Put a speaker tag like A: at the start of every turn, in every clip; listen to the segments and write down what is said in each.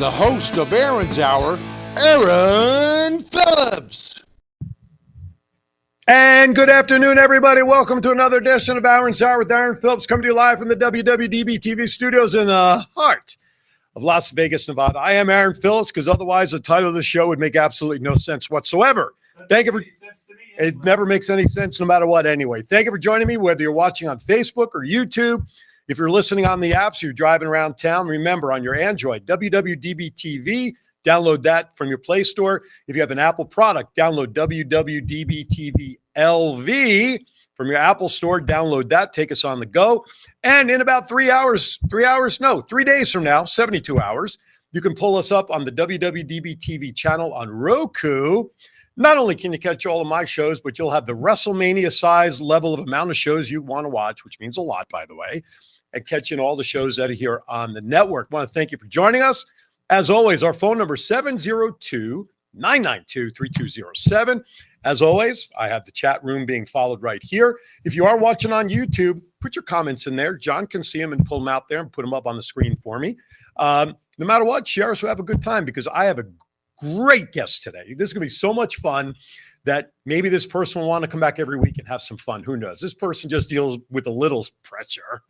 A: the host of Aaron's Hour, Aaron Phillips. And good afternoon, everybody. Welcome to another edition of Aaron's Hour with Aaron Phillips, coming to you live from the WWDBTV studios in the heart of Las Vegas, Nevada. I am Aaron Phillips, because otherwise the title of the show would make absolutely no sense whatsoever. Thank you for. It never makes any sense no matter what anyway. Thank you for joining me, whether you're watching on Facebook or YouTube. If you're listening on the apps, you're driving around town, remember on your Android, WWDBTV, download that from your Play Store. If you have an Apple product, download WWDBTV LV from your Apple Store. Download that, take us on the go. And in about 3 days from now, 72 hours, you can pull us up on the WWDBTV channel on Roku. Not only can you catch all of my shows, but you'll have the WrestleMania size level of amount of shows you want to watch, which means a lot, by the way, and catching all the shows that are here on the network. I want to thank you for joining us. As always, our phone number is 702-992-3207. As always, I have the chat room being followed right here. If you are watching on YouTube, put your comments in there. John can see them and pull them out there and put them up on the screen for me. No matter what, share us. We'll have a good time, because I have a great guest today. This is going to be so much fun that maybe this person will want to come back every week and have some fun. Who knows? This person just deals with a little pressure.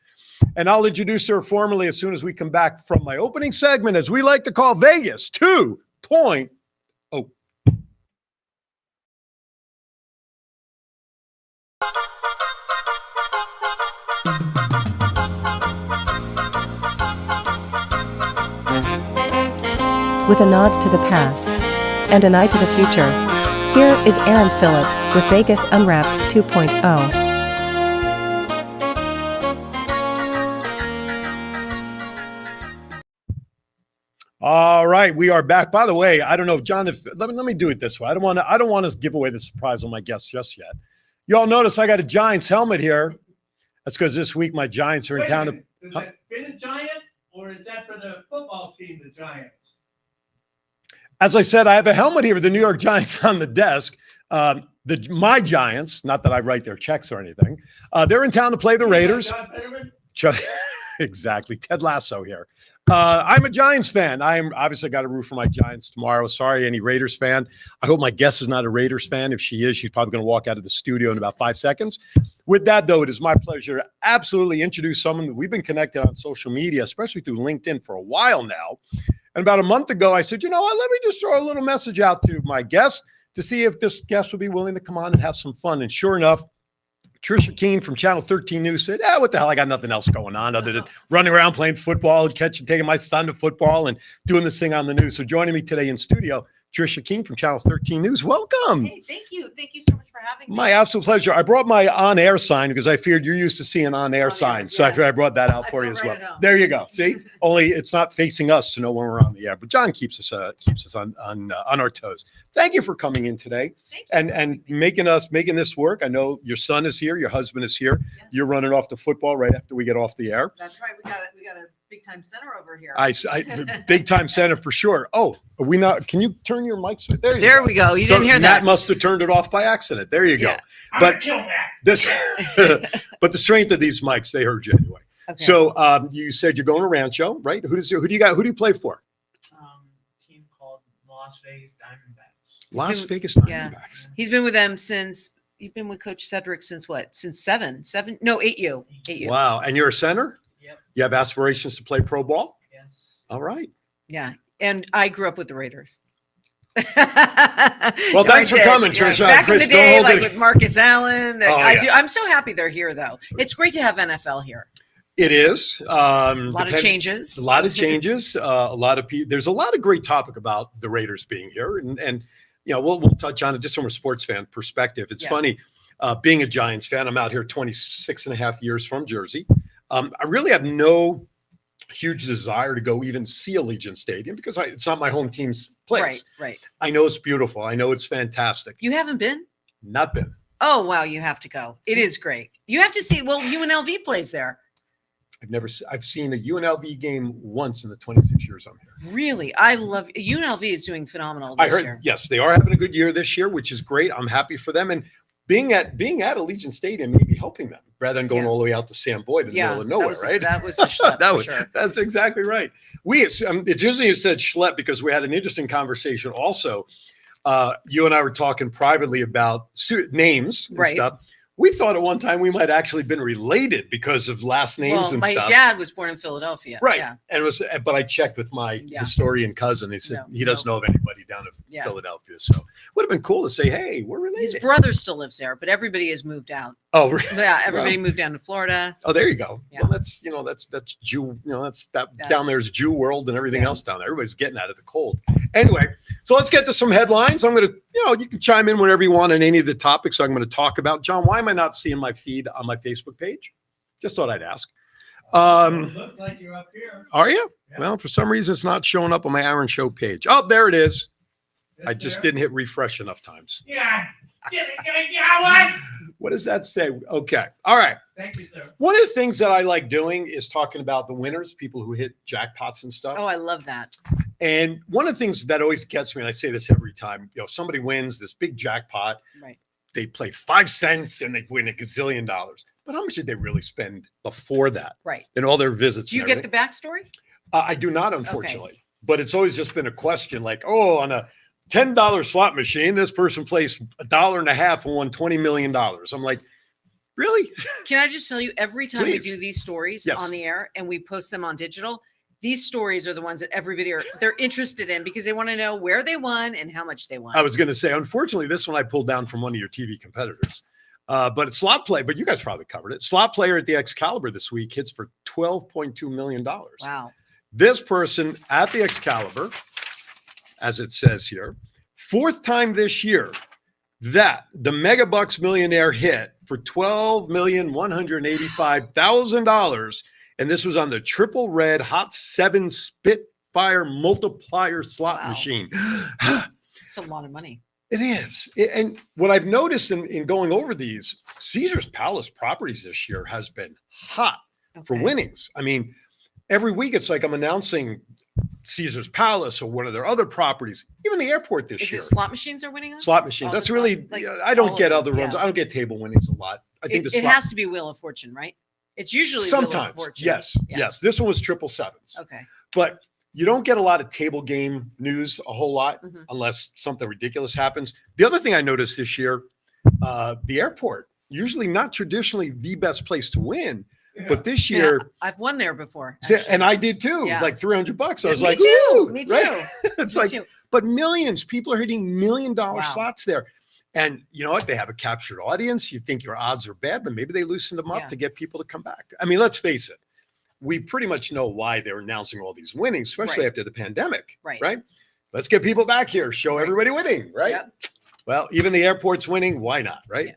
A: And I'll introduce her formally as soon as we come back from my opening segment, as we like to call Vegas 2.0.
B: With a nod to the past and an eye to the future, here is Aaron Phillips with Vegas Unwrapped 2.0.
A: All right, we are back. By the way, I don't know, John, if let me do it this way. I don't want to give away the surprise on my guests just yet. You all notice I got a Giants helmet here. That's because this week my Giants are in town.
C: Is that been a Giant, or is that for the football team, the Giants?
A: As I said, I have a helmet here with the New York Giants on the desk. My Giants, not that I write their checks or anything, they're in town to play the Raiders. Exactly. Ted Lasso here. I'm a Giants fan. I'm obviously got to root for my Giants tomorrow. Sorry, any Raiders fan. I hope my guest is not a Raiders fan. If she is, she's probably going to walk out of the studio in about 5 seconds. With that, though, it is my pleasure to absolutely introduce someone that we've been connected on social media, especially through LinkedIn, for a while now. And about a month ago, I said, you know what, let me just throw a little message out to my guest to see if this guest would be willing to come on and have some fun. And sure enough, Trisha Kean from Channel 13 News said, what the hell? I got nothing else going on other than running around playing football, taking my son to football and doing this thing on the news. So joining me today in studio, Trisha Kean from Channel 13 News. Welcome.
D: Hey, thank you. Thank you so much for having me.
A: My absolute pleasure. I brought my on-air sign because I figured you're used to seeing on-air signs. So I figured I brought that out for you as well. There you go. See, only it's not facing us to know when we're on the air, but John keeps us on our toes. Thank you for coming in today and making this work. I know your son is here. Your husband is here. Yes. You're running off to football right after we get off the air.
D: That's right. We got a big time center over here.
A: I big time center for sure. Oh, are we not? Can you turn your mics?
D: There we go. You didn't hear that.
A: Matt must have turned it off by accident. There you go. But this, but the strength of these mics, they heard you anyway. Okay. So you said you're going to Rancho, right? Who do you play for?
C: Team called Las Vegas Diamondbacks.
A: Las Vegas Diamondbacks.
D: Yeah. He's been with them since. You've been with Coach Cedric since what? Since 8U.
A: Wow. And you're a center?
C: Yep.
A: You have aspirations to play pro ball?
C: Yes.
A: All right.
D: Yeah. And I grew up with the Raiders.
A: Well, thanks for coming, Trisha.
D: Yeah. Back
A: Chris,
D: in the day, like with Marcus Allen. I'm so happy they're here, though. It's great to have NFL here.
A: It is.
D: A lot of changes.
A: A lot of changes. A lot of people. There's a lot of great topic about the Raiders being here, and you know we'll touch on it just from a sports fan perspective. It's funny being a Giants fan. I'm out here 26 and a half years from Jersey. I really have no huge desire to go even see Allegiant Stadium because it's not my home team's place.
D: Right.
A: I know it's beautiful. I know it's fantastic.
D: You haven't been?
A: Not been.
D: Oh, wow. You have to go. It is great. You have to see. Well, UNLV plays there.
A: I've seen a UNLV game once in the 26 years I'm here.
D: Really? I love UNLV is doing phenomenal this year.
A: Yes, they are having a good year this year, which is great. I'm happy for them. And being at Allegiant Stadium may be helping them rather than going
D: Yeah.
A: all the way out to San Boyd in the middle of nowhere, right?
D: That was a schlep
A: That
D: for
A: was,
D: sure.
A: That's exactly right. It's usually you said schlep because we had an interesting conversation also. You and I were talking privately about names and
D: Right.
A: stuff. We thought at one time we might actually been related because of last names
D: Well,
A: and
D: my
A: stuff.
D: dad was born in Philadelphia.
A: Right.
D: Yeah.
A: And it was, but I checked with my
D: Yeah.
A: historian cousin. He said
D: No,
A: he doesn't know of anybody down in
D: Yeah.
A: Philadelphia. So would have been cool to say, hey, we're related.
D: His brother still lives there, but everybody has moved out.
A: Oh, really?
D: Yeah, everybody moved down to Florida.
A: Oh, there you go.
D: Yeah.
A: Well, that's Jew, that's down there's Jew world and everything
D: Yeah.
A: else down there. Everybody's getting out of the cold. Anyway, so let's get to some headlines. I'm going to, you can chime in whenever you want on any of the topics I'm going to talk about. John, why am I not seeing my feed on my Facebook page? Just thought I'd ask.
C: Looks like you're up here.
A: Are you?
C: Yeah.
A: Well, for some reason, it's not showing up on my Aaron Show page. Oh, there it is. I
C: It's
A: just
C: there.
A: didn't hit refresh enough times.
C: Yeah. Get what?
A: What does that say? Okay. All right.
C: Thank you, sir.
A: One of the things that I like doing is talking about the winners, people who hit jackpots and stuff.
D: Oh, I love that.
A: And one of the things that always gets me, and I say this every time, somebody wins this big jackpot,
D: Right.
A: they play 5 cents and they win $1 gazillion. But how much did they really spend before that?
D: Right.
A: And all their visits?
D: Do you
A: and
D: get the
A: everything?
D: backstory?
A: I do not, unfortunately. But it's always just been a question like, oh, on a $10 slot machine, this person placed $1.50 and won $20 million. I'm like, really?
D: Can I just tell you, every time we
A: Please.
D: do these stories
A: Yes.
D: on the air and we post them on digital, these stories are the ones that everybody they're interested in because they want to know where they won and how much they won.
A: I was going to say, unfortunately, this one I pulled down from one of your TV competitors. But it's slot play, but you guys probably covered it. Slot player at the Excalibur this week hits for $12.2 million.
D: Wow.
A: This person at the Excalibur, as it says here, 4th time this year that the Megabucks millionaire hit for $12,185,000. And this was on the Triple Red Hot 7 Spitfire multiplier slot
D: Wow.
A: machine.
D: It's a lot of money.
A: It is. And what I've noticed in going over these, Caesar's Palace properties this year has been hot for
D: Okay.
A: winnings. I mean, every week it's like I'm announcing Caesar's Palace or one of their other properties, even the airport this
D: Is
A: year.
D: it slot machines are winning on?
A: Slot machines.
D: Oh,
A: That's
D: the
A: really,
D: slot- like
A: I don't
D: all
A: get
D: of
A: other
D: them,
A: runs.
D: yeah.
A: I don't get table winnings a lot. I think
D: It,
A: the
D: it
A: slot,
D: has to be Wheel of Fortune, right? It's usually Wheel
A: sometimes,
D: of Fortune.
A: yes,
D: Yeah.
A: yes. This one was 777s.
D: Okay.
A: But you don't get a lot of table game news a whole lot
D: Mhm.
A: unless something ridiculous happens. The other thing I noticed this year, the airport, usually not traditionally the best place to win,
C: Yeah.
A: but this
D: Yeah,
A: year,
D: I've won there before.
A: and I did too,
D: Yeah.
A: like $300. I was
D: Me
A: like,
D: too.
A: "Ooh,"
D: Me too.
A: right? It's
D: Me
A: like,
D: too.
A: but millions, people are hitting $1 million
D: Wow.
A: slots there. And you know what? They have a captured audience. You think your odds are bad, but maybe they loosened them up
D: Yeah.
A: to get people to come back. I mean, let's face it. We pretty much know why they're announcing all these winnings, especially
D: Right.
A: after the pandemic,
D: Right.
A: right? Let's get people back here, show
D: Right.
A: everybody winning, right?
D: Yep.
A: Well, even the airport's winning. Why not, right?
D: Yeah.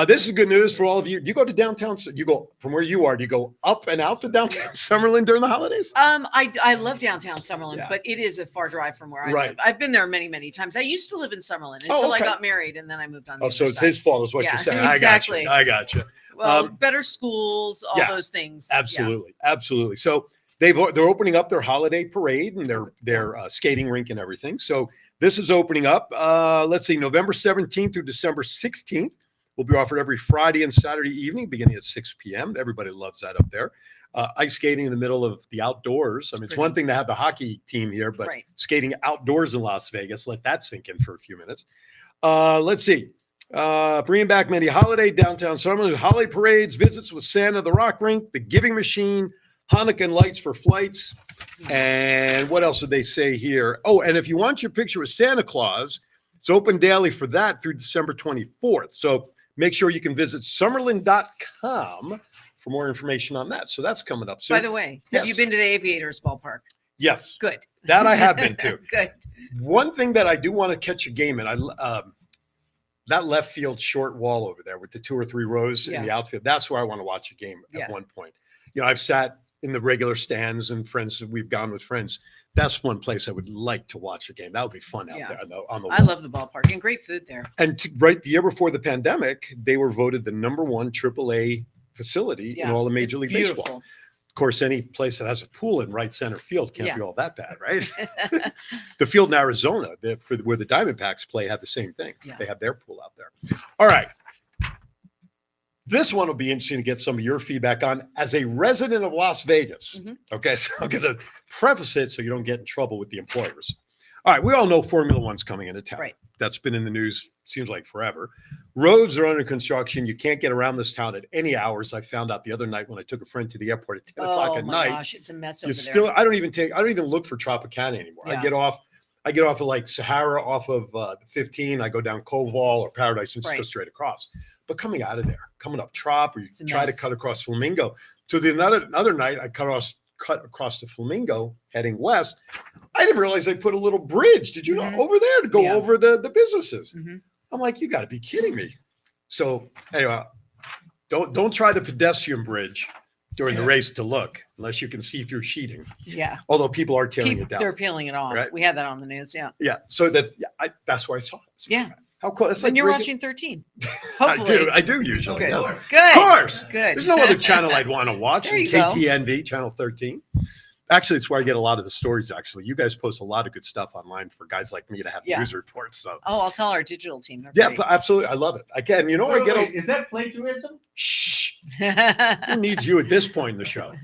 A: This is good news for all of you. Do you go to downtown? You go from where you are. Do you go up and out to downtown Summerlin during the holidays?
D: I love downtown Summerlin,
A: Yeah.
D: but it is a far drive from where I
A: Right.
D: live. I've been there many, many times. I used to live in Summerlin
A: Oh,
D: until
A: okay.
D: I got married, and then I moved on. The
A: Oh, so
D: other
A: it's
D: side.
A: his fault, is what
D: Yeah,
A: you're saying.
D: exactly.
A: I got you.
D: Well, better schools, all
A: yeah,
D: those things. Yeah.
A: Absolutely, absolutely. So they're opening up their holiday parade and their skating rink and everything. So this is opening up. Let's see, November 17th through December 16th. Will be offered every Friday and Saturday evening, beginning at 6 p.m. Everybody loves that up there. Ice skating in the middle of the outdoors. I mean, it's one thing to have the hockey team here, but
D: Right.
A: skating outdoors in Las Vegas, let that sink in for a few minutes. Let's see. Bringing back many holiday downtown Summerlin, holiday parades, visits with Santa, the Rock Rink, the Giving Machine, Hanukkah and lights for flights. And what else did they say here? Oh, and if you want your picture with Santa Claus, it's open daily for that through December 24th. So make sure you can visit Summerlin.com for more information on that. So that's coming up soon.
D: By the way, have you
A: Yes.
D: been to the Aviators ballpark?
A: Yes,
D: Good.
A: that I have been to.
D: Good.
A: One thing that I do want to catch a game in, that left field short wall over there with the 2 or 3 rows in the outfield. That's where I want to watch a game at
D: Yeah.
A: one point. You know, I've sat in the regular stands and we've gone with friends. That's one place I would like to watch a game. That would be fun out
D: Yeah.
A: there on the
D: I
A: wall.
D: love the ballpark and great food there.
A: And right the year before the pandemic, they were voted the #1 AAA facility in
D: Yeah.
A: all of Major League Baseball.
D: Beautiful.
A: Of course, any place that has a pool in right center field can't
D: Yeah.
A: be all that bad, right? The field in Arizona, where the Diamondbacks play, have the same thing.
D: Yeah.
A: They have their pool out there. All right. This one will be interesting to get some of your feedback on as a resident of Las Vegas.
D: Mhm.
A: Okay, so I'm going to preface it so you don't get in trouble with the employers. All right, we all know Formula One's coming into town.
D: Right.
A: That's been in the news, seems like forever. Roads are under construction. You can't get around this town at any hours. I found out the other night when I took a friend to the airport at 10 o'clock
D: Oh
A: at
D: my
A: night.
D: gosh, it's a mess over
A: You
D: there.
A: still, I don't even look for Tropicana anymore.
D: Yeah.
A: I get off of like Sahara off of the 15. I go down Koval or Paradise and just go
D: Right.
A: straight across. But coming out of there, coming up Trop, or you
D: It's a
A: try to
D: mess.
A: cut across Flamingo. So the another night, I cut across the Flamingo heading west. I didn't realize they put a little bridge. Did you know
D: Mhm.
A: over there to go
D: Yeah.
A: over the businesses?
D: Mhm.
A: I'm like, you got to be kidding me. So anyway, don't try the pedestrian bridge during the race to look unless you can see through sheeting.
D: Yeah.
A: Although people are tearing it down.
D: They're peeling it off.
A: Right.
D: We had that on the news. Yeah.
A: Yeah. So that's where I saw it.
D: Yeah.
A: How cool. It's
D: When
A: like
D: you're
A: drinking-
D: watching 13. Hopefully.
A: I do usually.
D: Good.
A: Yeah.
D: Good.
A: Of course.
D: Good.
A: There's no other channel I'd want to watch.
D: There
A: than
D: you go.
A: KTNV, channel 13. Actually, it's where I get a lot of the stories, actually. You guys post a lot of good stuff online for guys like me to have
D: Yeah.
A: news reports. So
D: Oh, I'll tell our digital team. They're
A: yeah,
D: great.
A: absolutely. I love it. Again,
C: Wait,
A: I get
C: wait, is that plagiarism?
A: shh. Who needs you at this point in the show?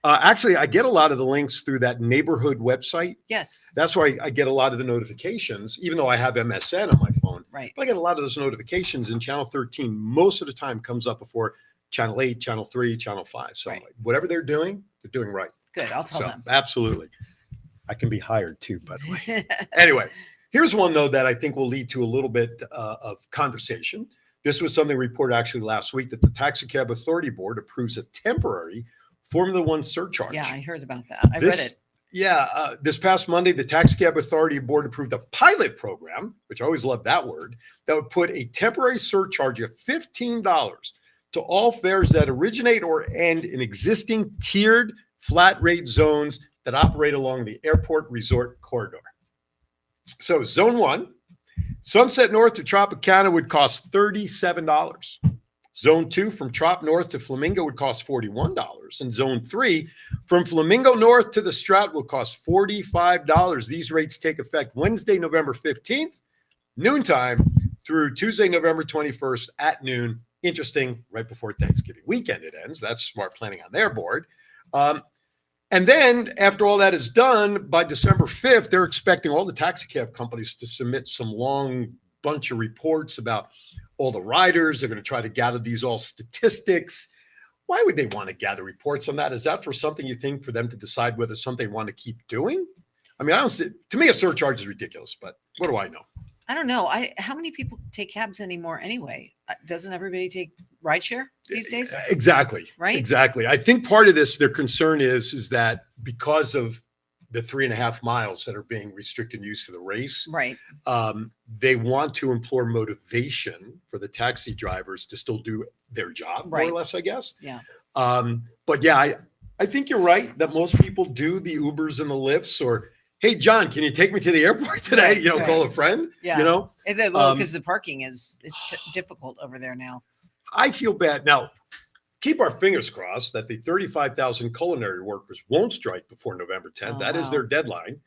A: Actually, I get a lot of the links through that neighborhood website.
D: Yes.
A: That's why I get a lot of the notifications, even though I have MSN on my phone.
D: Right.
A: But I get a lot of those notifications, and channel 13 most of the time comes up before channel 8, channel 3, channel 5. So
D: Right.
A: whatever they're doing right.
D: Good. I'll tell
A: So
D: them.
A: absolutely. I can be hired too, by the way. Anyway, here's one though that I think will lead to a little bit of conversation. This was something reported actually last week that the Taxi Cab Authority Board approves a temporary Formula One surcharge.
D: Yeah, I heard about that. I read it.
A: Yeah, this past Monday, the Taxi Cab Authority Board approved a pilot program, which I always love that word, that would put a temporary surcharge of $15 to all fares that originate or end in existing tiered flat rate zones that operate along the airport resort corridor. So zone 1, Sunset North to Tropicana would cost $37. Zone 2 from Trop North to Flamingo would cost $41. And Zone 3 from Flamingo North to the Strat will cost $45. These rates take effect Wednesday, November 15th, noontime, through Tuesday, November 21st at noon. Interesting, right before Thanksgiving weekend it ends. That's smart planning on their board. And then after all that is done, by December 5th, they're expecting all the taxi cab companies to submit some long bunch of reports about all the riders. They're going to try to gather these all statistics. Why would they want to gather reports on that? Is that for something you think for them to decide whether something they want to keep doing? I mean, I don't see, to me, a surcharge is ridiculous, but what do I know?
D: I don't know. How many people take cabs anymore anyway? Doesn't everybody take rideshare these days?
A: Exactly.
D: Right?
A: Exactly. I think part of this, their concern is that because of the 3.5 miles that are being restricted use for the race,
D: Right.
A: they want to implore motivation for the taxi drivers to still do their job, more
D: Right.
A: or less, I guess.
D: Yeah.
A: But yeah, I think you're right that most people do the Ubers and the Lyfts, or, hey, John, can you take me to the airport today?
D: Right,
A: Call a friend,
D: Yeah.
A: Well,
D: Because the parking it's difficult over there now.
A: I feel bad. Now, keep our fingers crossed that the 35,000 culinary workers won't strike before November 10th.
D: Oh,
A: That is
D: wow.
A: their deadline.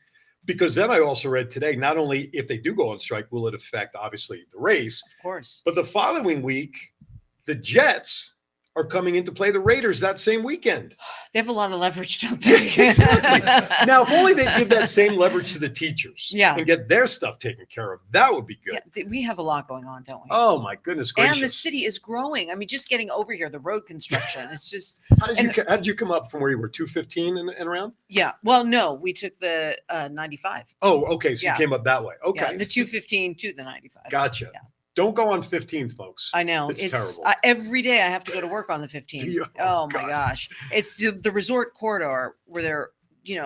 A: Because then I also read today, not only if they do go on strike, will it affect, obviously, the race,
D: Of course.
A: but the following week, the Jets are coming in to play the Raiders that same weekend.
D: They have a lot of leverage, don't they?
A: Exactly. Now, if only they give that same leverage to the teachers,
D: Yeah.
A: and get their stuff taken care of, that would be good.
D: Yeah, we have a lot going on, don't we?
A: Oh my goodness gracious!
D: and the city is growing. I mean, just getting over here, the road construction, it's just,
A: How did you come up from where you were 215 and around?
D: yeah. Well, no, we took the 95.
A: Oh, okay. So
D: Yeah.
A: you came up that way. Okay.
D: Yeah, the 215 to the 95.
A: Gotcha.
D: Yeah.
A: Don't go on 15, folks.
D: I know
A: It's
D: it's
A: terrible.
D: every day I have to go to work on the 15.
A: Do you?
D: Oh,
A: Oh,
D: my
A: God.
D: gosh. It's the resort corridor where they're,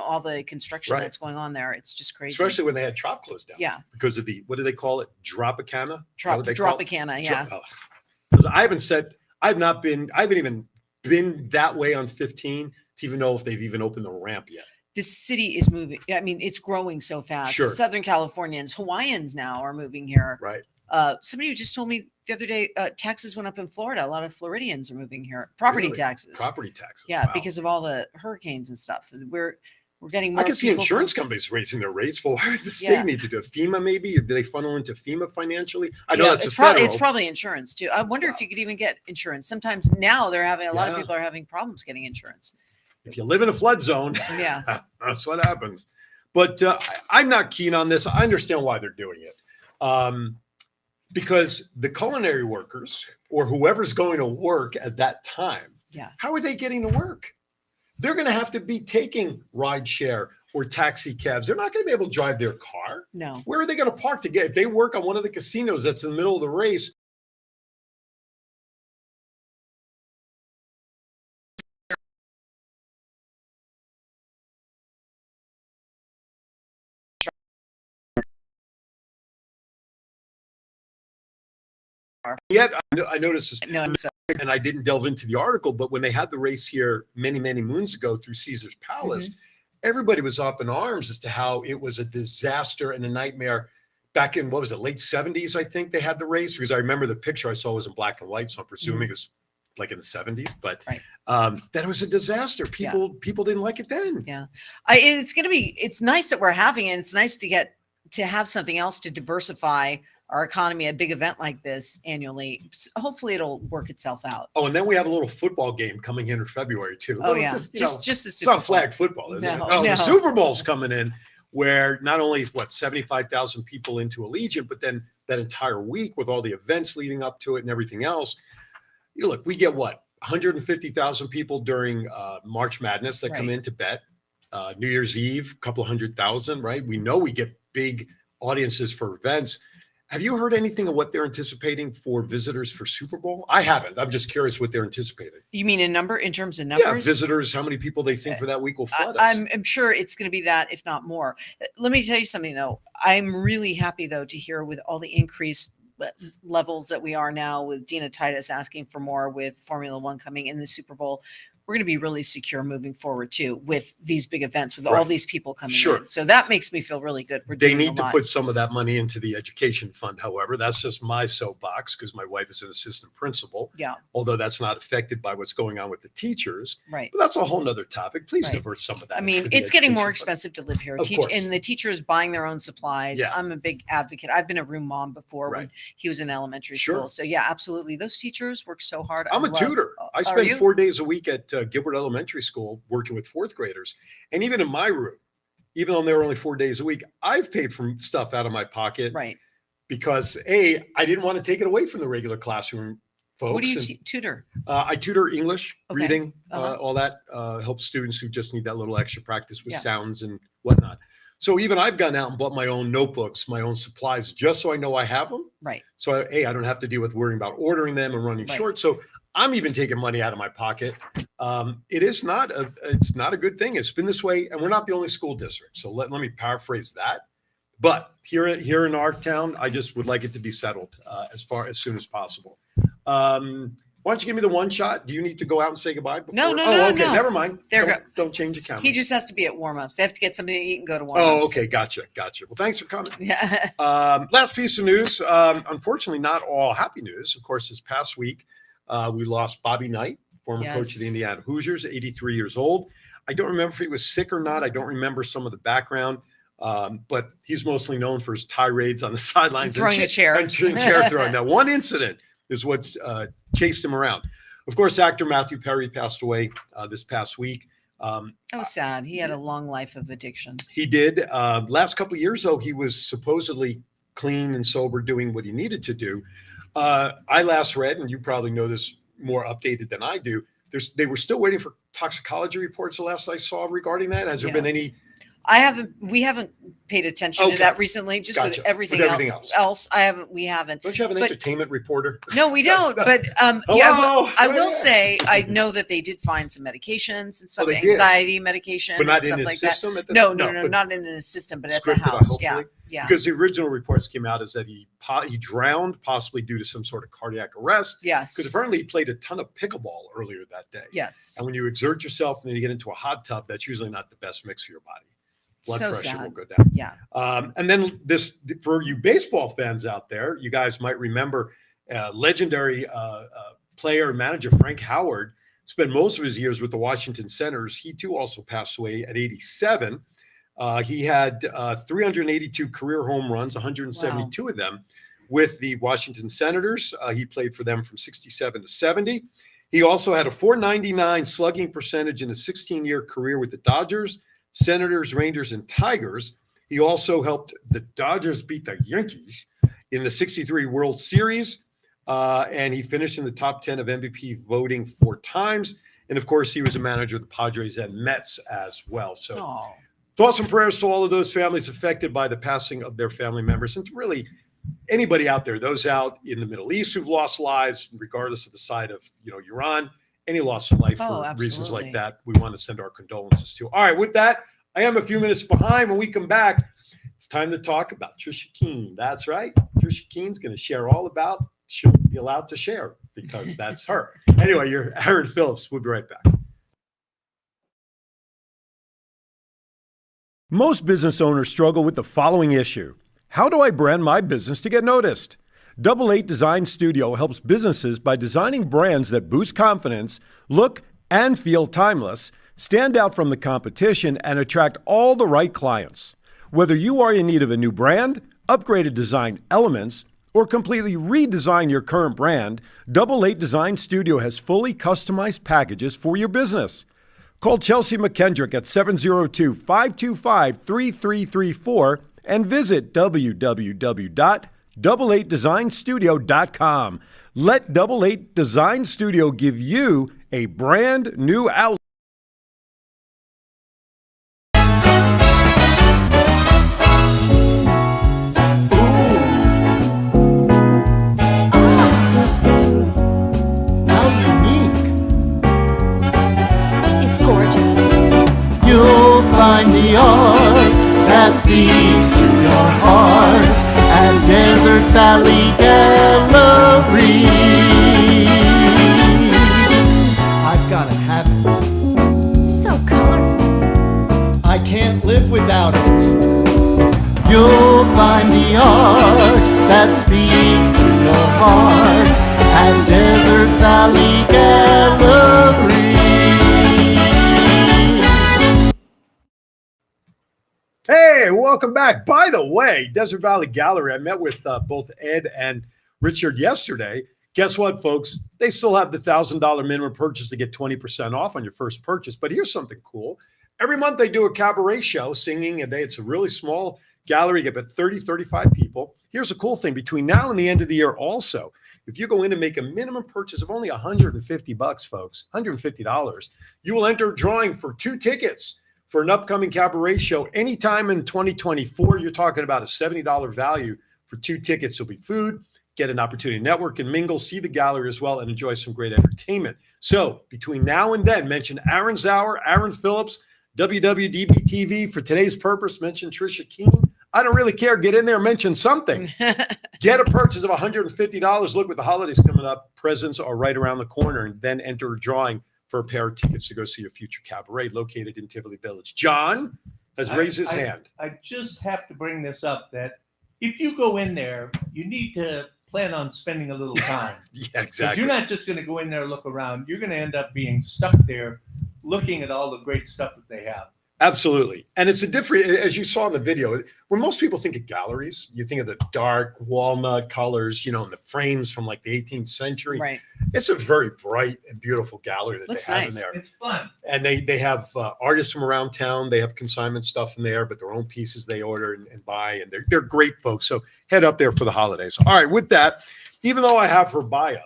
D: all the construction
A: Right.
D: that's going on there. It's just crazy.
A: Especially when they had Trop closed down.
D: Yeah.
A: Because of the, what do they call it? Dropicana? Is that what they call it?
D: Tropicana. Yeah.
A: Because I haven't even been that way on 15 to even know if they've even opened the ramp yet.
D: The city is moving. I mean, it's growing so fast.
A: Sure.
D: Southern Californians, Hawaiians now are moving here.
A: Right.
D: Somebody just told me the other day, taxes went up in Florida. A lot of Floridians are moving here. Property
A: Really?
D: taxes.
A: Property taxes.
D: Yeah,
A: Wow.
D: because of all the hurricanes and stuff. We're We're getting more
A: I can see
D: people
A: insurance
D: from-
A: companies raising their rates. Well, why does the state
D: Yeah.
A: need to do it? FEMA maybe? Do they funnel into FEMA financially? I know
D: Yeah,
A: that's
D: it's
A: a federal.
D: it's probably insurance too. I wonder if you could even get insurance. Sometimes now they're having a lot of
A: Yeah.
D: people are having problems getting insurance.
A: If you live in a flood zone,
D: Yeah.
A: that's what happens. But I'm not keen on this. I understand why they're doing it. Because the culinary workers or whoever's going to work at that time,
D: Yeah.
A: how are they getting to work? They're going to have to be taking ride share or taxi cabs. They're not going to be able to drive their car.
D: No.
A: Where are they going to park to get? If they work on one of the casinos that's in the middle of the race, yet I noticed this,
D: No, I'm sorry.
A: and I didn't delve into the article, but when they had the race here many, many moons ago through Caesar's Palace, everybody was up in arms as to how it was a disaster and a nightmare. Back in, what was it, late 70s, I think they had the race, because I remember the picture I saw was in black and white, so I'm presuming it was like in the 70s, but
D: Right.
A: that it was a disaster. People didn't like it then.
D: Yeah. It's nice that we're having it. It's nice to have something else to diversify our economy, a big event like this annually. Hopefully it'll work itself out.
A: Oh, and then we have a little football game coming in February too.
D: Oh yeah.
A: Just
D: Just the
A: it's
D: Super
A: not
D: Bowl.
A: flag football, is it?
D: No,
A: No,
D: no.
A: the Super Bowl's coming in, where not only is 75,000 people into Allegiant, but then that entire week with all the events leading up to it and everything else. Look, we get 150,000 people during March Madness that come
D: Right.
A: in to bet. New Year's Eve, a couple 100,000, right? We know we get big audiences for events. Have you heard anything of what they're anticipating for visitors for Super Bowl? I haven't. I'm just curious what they're anticipating.
D: You mean in terms of
A: Yeah,
D: numbers?
A: visitors, how many people they think for that week will flood us?
D: I'm sure it's going to be that, if not more. Let me tell you something though. I'm really happy though to hear with all the increased levels that we are now, with Dina Titus asking for more, with Formula One coming in the Super Bowl. We're going to be really secure moving forward too, with these big events, with all
A: Right.
D: these people coming
A: Sure.
D: in. So that makes me feel really good. We're
A: They
D: doing
A: need
D: a
A: to
D: lot.
A: put some of that money into the education fund. However, that's just my soapbox because my wife is an assistant principal,
D: Yeah,
A: although that's not affected by what's going on with the teachers.
D: right.
A: But that's a whole nother topic. Please
D: Right.
A: divert some of that.
D: I mean,
A: into the
D: it's getting more
A: education fund.
D: expensive to live here.
A: Of course.
D: And the teachers buying their own supplies.
A: Yeah.
D: I'm a big advocate. I've been a room mom before
A: Right.
D: when he was in elementary
A: Sure.
D: school. So yeah, absolutely. Those teachers work so hard.
A: I'm a tutor. I
D: Are
A: spend
D: you?
A: 4 days a week at Gilbert Elementary School working with fourth graders. And even in my room, even though they were only 4 days a week, I've paid for stuff out of my pocket
D: Right.
A: because I didn't want to take it away from the regular classroom folks.
D: What do you
A: And,
D: tutor?
A: I tutor English,
D: Okay.
A: reading,
D: Uh-huh.
A: all that, help students who just need that little extra practice with
D: Yeah.
A: sounds and whatnot. So even I've gone out and bought my own notebooks, my own supplies, just so I know I have them.
D: Right.
A: So I don't have to deal with worrying about ordering them and running
D: Right.
A: short. So I'm even taking money out of my pocket. It's not a good thing. It's been this way, and we're not the only school district. So let me paraphrase that. But here in our town, I just would like it to be settled as soon as possible. Why don't you give me the one shot? Do you need to go out and say goodbye before?
D: No,
A: okay,
D: no.
A: never mind.
D: There
A: Don't change the camera.
D: He just has to be at warm-ups. They have to get something to eat and go to warm-ups.
A: Oh, okay, gotcha. Well, thanks for coming.
D: Yeah.
A: Last piece of news. Unfortunately, not all happy news. Of course, this past week, we lost Bobby Knight, former coach of the
D: Yes.
A: Indiana Hoosiers, 83 years old. I don't remember if he was sick or not. I don't remember some of the background, but he's mostly known for his tirades on the sidelines
D: Throwing a chair.
A: and chair throwing. That one incident is what's chased him around. Of course, actor Matthew Perry passed away this past week.
D: That was sad. He had a long life of addiction.
A: He did. Last couple of years, though, he was supposedly clean and sober, doing what he needed to do. I last read, and you probably know this more updated than I do, they were still waiting for toxicology reports the last I saw regarding that. Has there been any?
D: We haven't paid attention to
A: Okay.
D: that recently, just
A: Gotcha.
D: with everything,
A: With everything
D: else. We haven't.
A: Don't you have an
D: But-
A: entertainment reporter?
D: No, we don't. But
A: Hello?
D: I
A: Right
D: will
A: here.
D: say I know that they did find some medications and stuff,
A: they did?
D: anxiety medication,
A: But not
D: and
A: in
D: stuff
A: his
D: like
A: system at the
D: that. No,
A: but
D: not in his system, but at the
A: scripted out,
D: house. Yeah,
A: hopefully?
D: yeah,
A: Because the original reports came out is that he drowned, possibly due to some sort of cardiac arrest. Because
D: yes,
A: apparently he played a ton of pickleball earlier that day.
D: yes.
A: And when you exert yourself and then you get into a hot tub, that's usually not the best mix for your body. Blood
D: So
A: pressure will
D: sad.
A: go down.
D: Yeah,
A: And then for you baseball fans out there, you guys might remember legendary player and manager Frank Howard spent most of his years with the Washington Senators. He too also passed away at 87. He had 382 career home runs, 172 of them with the Washington Senators. He played for them from 67 to 70. He also had a .499 slugging percentage in a 16-year career with the Dodgers, Senators, Rangers, and Tigers. He also helped the Dodgers beat the Yankees in the 63 World Series. And he finished in the top 10 of MVP voting 4 times. And of course, he was a manager of the Padres and Mets as well. So thoughts and prayers to all of those families affected by the passing of their family members, and to really anybody out there, those out in the Middle East who've lost lives, regardless of the side of you're on, any loss of life for reasons like that, we want to send our condolences to. All right, with that, I am a few minutes behind. When we come back, it's time to talk about Trisha Kean. That's right. Trisha Kean's going to share all about, she'll be allowed to share because that's her. Anyway, you're Aaron Phillips. We'll be right back. Most business owners struggle with the following issue. How do I brand my business to get noticed? Double 8 Design Studio helps businesses by designing brands that boost confidence, look and feel timeless, stand out from the competition, and attract all the right clients. Whether you are in need of a new brand, upgraded design elements, or completely redesign your current brand, Double 8 Design Studio has fully customized packages for your business. Call Chelsea McKendrick at 702-525-3334 and visit www.double8designstudio.com. Let Double 8 Design Studio give you a brand new outlet.
E: Find the art that speaks to your heart at Desert Valley Gallery. I've got to have it.
F: So colorful.
E: I can't live without it. You'll find the art that speaks to your heart at Desert Valley Gallery.
A: Hey, welcome back. By the way, Desert Valley Gallery, I met with both Ed and Richard yesterday. Guess what, folks? They still have the $1,000 minimum purchase to get 20% off on your first purchase. But here's something cool. Every month they do a cabaret show, singing, and it's a really small gallery. You get about 30, 35 people. Here's a cool thing. Between now and the end of the year also, if you go in and make a minimum purchase of only $150, folks, $150, you will enter a drawing for 2 tickets for an upcoming cabaret show anytime in 2024. You're talking about a $70 value for 2 tickets. There'll be food, get an opportunity to network and mingle, see the gallery as well, and enjoy some great entertainment. So between now and then, mention Aaron Zauer, Aaron Phillips, WWDBTV for today's purpose. Mention Trisha Kean. I don't really care. Get in there, mention something. Get a purchase of $150. Look, with the holidays coming up, presents are right around the corner, and then enter a drawing for a pair of tickets to go see a future cabaret located in Tivoli Village. John has raised his hand.
C: I just have to bring this up, that if you go in there, you need to plan on spending a little time.
A: Yeah, exactly.
C: You're not just going to go in there and look around. You're going to end up being stuck there looking at all the great stuff that they have.
A: Absolutely. And it's a different, as you saw in the video, when most people think of galleries, you think of the dark walnut colors, and the frames from like the 18th century.
D: Right.
A: It's a very bright and beautiful gallery that
D: Looks
A: they have
D: nice.
A: in there.
C: It's fun.
A: And they have artists from around town. They have consignment stuff in there, but their own pieces they order and buy. And they're great folks. So head up there for the holidays. All right. With that, even though I have her bio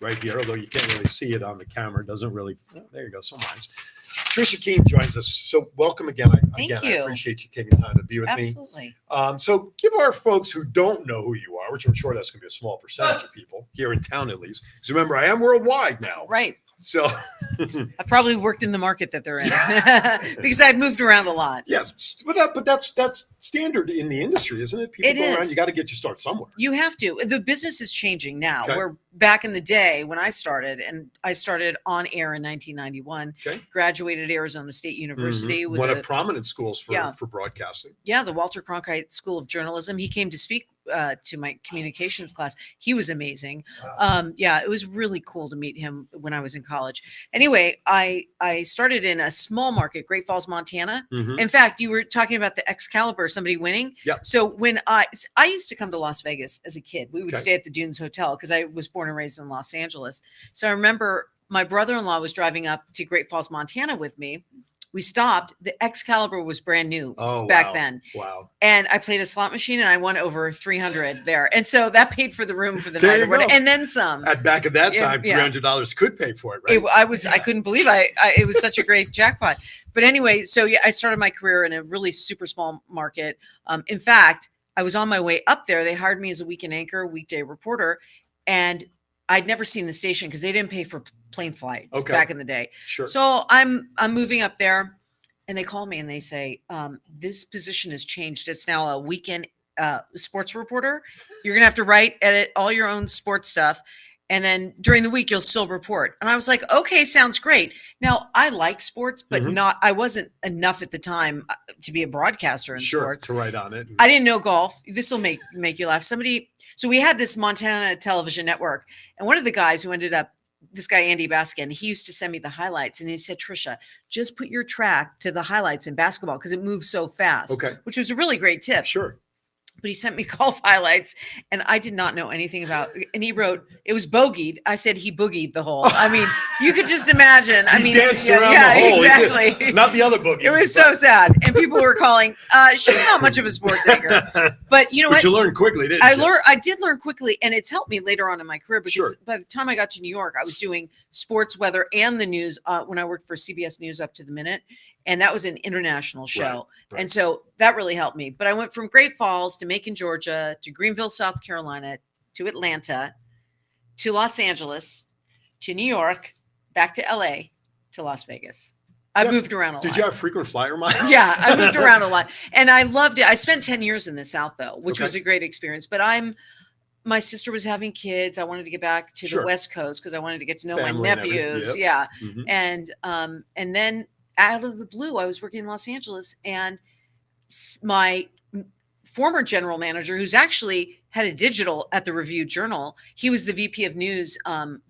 A: right here, although you can't really see it on the camera, it doesn't really, there you go, so mine's. Trisha Kean joins us. So welcome again.
D: Thank you.
A: I appreciate you taking time to be with me.
D: Absolutely.
A: So give our folks who don't know who you are, which I'm sure that's going to be a small percentage of people here in town at least. Because remember, I am worldwide now.
D: Right.
A: So
D: I've probably worked in the market that they're in because I've moved around a lot.
A: yes, but that's standard in the industry, isn't it? People
D: It
A: go around,
D: is.
A: you got to get your start somewhere.
D: You have to. The business is changing now.
A: Okay.
D: Where back in the day when I started, and I started on air in 1991,
A: Okay.
D: graduated Arizona State University with
A: One of prominent schools
D: Yeah.
A: for broadcasting.
D: the Walter Cronkite School of Journalism. He came to speak to my communications class. He was amazing. Yeah, it was really cool to meet him when I was in college. Anyway, I started in a small market, Great Falls, Montana.
A: Mhm.
D: In fact, you were talking about the Excalibur, somebody winning.
A: Yep.
D: So when I used to come to Las Vegas as a kid, we would
A: Okay.
D: stay at the Dunes Hotel because I was born and raised in Los Angeles. So I remember my brother-in-law was driving up to Great Falls, Montana with me. We stopped. The Excalibur was brand new back then.
A: Wow.
D: And I played a slot machine and I won over 300 there. And so that paid for the room for the
A: There
D: night
A: you
D: or whatever,
A: go.
D: and then some.
A: Back at that
D: Yeah,
A: time,
D: yeah.
A: $300 could pay for it, right?
D: I couldn't believe it was such a great jackpot. But anyway, so yeah, I started my career in a really super small market. In fact, I was on my way up there. They hired me as a weekend anchor, weekday reporter, and I'd never seen the station because they didn't pay for plane flights back in the day.
A: Sure.
D: So I'm moving up there, and they call me and they say, this position has changed. It's now a weekend sports reporter. You're gonna have to edit all your own sports stuff, and then during the week you'll still report. And I was like, okay, sounds great. Now I like sports, but I wasn't enough at the time to be a broadcaster in sports.
A: To write on it.
D: I didn't know golf. This will make you laugh. So we had this Montana television network, and one of the guys who ended up, this guy, Andy Baskin, he used to send me the highlights, and he said, Trisha, just put your track to the highlights in basketball because it moves so fast.
A: Okay.
D: Which was a really great tip.
A: Sure.
D: But he sent me golf highlights, and I did not know anything about, and he wrote, it was bogeyed. I said he boogied the hole. I mean, you could just imagine. I
A: He
D: mean,
A: danced around the hole.
D: Exactly.
A: Not the other boogie.
D: It was so sad. And people were calling, she's not much of a sports anchor. But you know
A: But
D: what?
A: you learned quickly, didn't you?
D: I did learn quickly, and it's helped me later on in my career because
A: Sure.
D: by the time I got to New York, I was doing sports, weather, and the news when I worked for CBS News Up to the Minute. And that was an international show.
A: Right.
D: And so that really helped me. But I went from Great Falls to Macon, Georgia, to Greenville, South Carolina, to Atlanta, to Los Angeles, to New York, back to LA, to Las Vegas. I moved around a lot.
A: Did you have frequent flyer miles?
D: Yeah, I moved around a lot. And I loved it. I spent 10 years in the South, though, which was a great experience. But my sister was having kids. I wanted to get back to the West Coast because I wanted to get to know
A: Family
D: my
A: and everything.
D: nephews.
A: Yep.
D: Yeah. And then out of the blue, I was working in Los Angeles, and my former general manager, who's actually had a digital at the Review Journal, he was the VP of news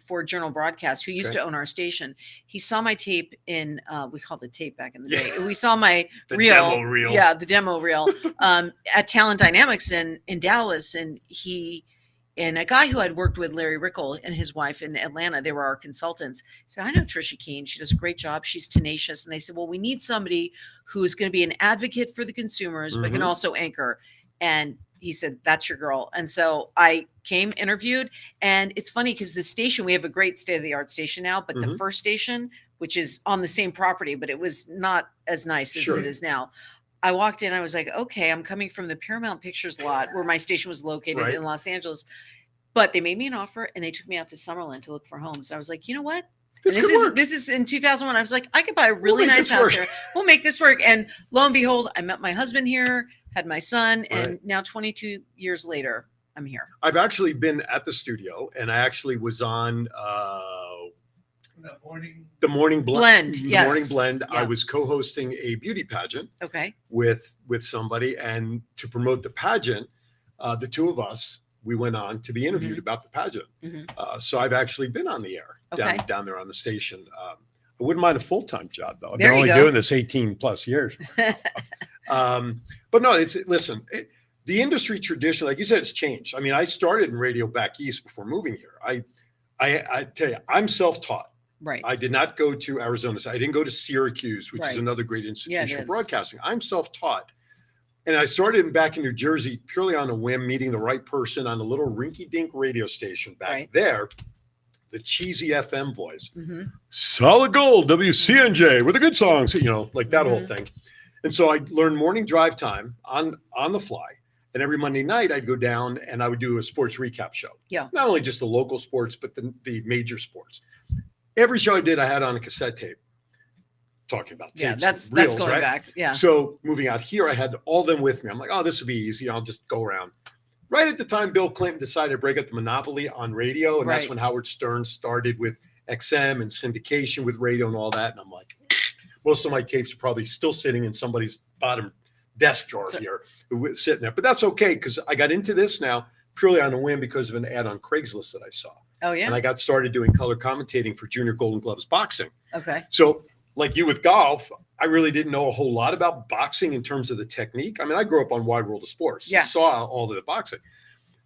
D: for Journal Broadcast, who used to own our station. He saw my tape in, we called it tape back in the day. We saw my
A: demo reel.
D: Yeah, the demo reel at Talent Dynamics in Dallas. And a guy who I'd worked with, Larry Rickle, and his wife in Atlanta, they were our consultants, said, I know Trisha Kean. She does a great job. She's tenacious. And they said, well, we need somebody who is going to be an advocate for the consumers, but can also anchor. And he said, that's your girl. And so I came, interviewed. And it's funny because the station, we have a great state-of-the-art station now, but the first station, which is on the same property, but it was not as nice as it is now. I walked in, I was like, okay, I'm coming from the Paramount Pictures lot where my station was located in Los Angeles. But they made me an offer and they took me out to Summerlin to look for homes. And I was like, you know what? This is in 2001. I was like, I could buy a really nice house here. We'll make this work. And lo and behold, I met my husband here, had my son, and now 22 years later, I'm here.
A: I've actually been at the studio, and I actually was on the morning blend.
D: Yes.
A: Morning blend.
D: Yeah.
A: I was co-hosting a beauty pageant.
D: Okay.
A: With somebody, and to promote the pageant, the two of us, we went on to be interviewed about the pageant. So I've actually been on the air down there on the station. I wouldn't mind a full-time job though. I've been only doing this 18 plus years. But no, the industry tradition, like you said, it's changed. I mean, I started in radio back east before moving here. I tell you, I'm self-taught.
D: Right.
A: I did not go to Arizona. I didn't go to Syracuse, which is another great institution of broadcasting. I'm self-taught. And I started back in New Jersey purely on a whim, meeting the right person on a little rinky-dink radio station back there, the cheesy FM voice. Solid gold, WCNJ, with the good songs, like that whole thing. And so I learned morning drive time on the fly. And every Monday night, I'd go down and I would do a sports recap show. Yeah. Not only just the local sports, but the major sports. Every show I did, I had on a cassette tape. Talking about tapes.
D: Yeah, that's
A: reels,
D: going back. Yeah.
A: So moving out here, I had all them with me. I'm like, oh, this will be easy. I'll just go around. Right at the time, Bill Clinton decided to break up the monopoly on radio. And that's when Howard Stern started with XM and syndication with radio and all that. And I'm like, most of my tapes are probably still sitting in somebody's bottom desk drawer here sitting there. But that's okay because I got into this now purely on a whim because of an ad on Craigslist that I saw.
D: Oh, yeah.
A: And I got started doing color commentating for Junior Golden Gloves boxing.
D: Okay.
A: So, like you with golf, I really didn't know a whole lot about boxing in terms of the technique. I mean, I grew up on Wide World of Sports.
D: Yeah.
A: Saw all of the boxing.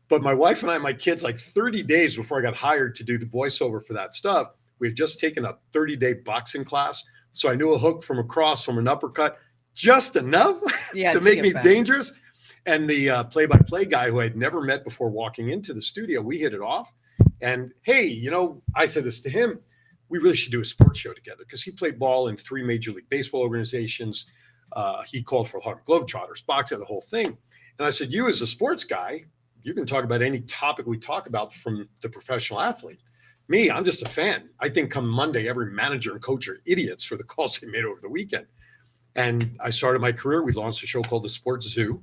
A: But my wife and I, my kids, like 30 days before I got hired to do the voiceover for that stuff, we had just taken a 30-day boxing class. So I knew a hook from across, from an uppercut, just enough to make me dangerous. And the play-by-play guy who I'd never met before walking into the studio, we hit it off. And hey, you know, I said this to him, we really should do a sports show together because he played ball in 3 Major League Baseball organizations. He called for Harlem Globetrotters, boxing, the whole thing. And I said, you as a sports guy, you can talk about any topic we talk about from the professional athlete. Me, I'm just a fan. I think come Monday, every manager and coach are idiots for the calls they made over the weekend. And I started my career. We launched a show called The Sports Zoo.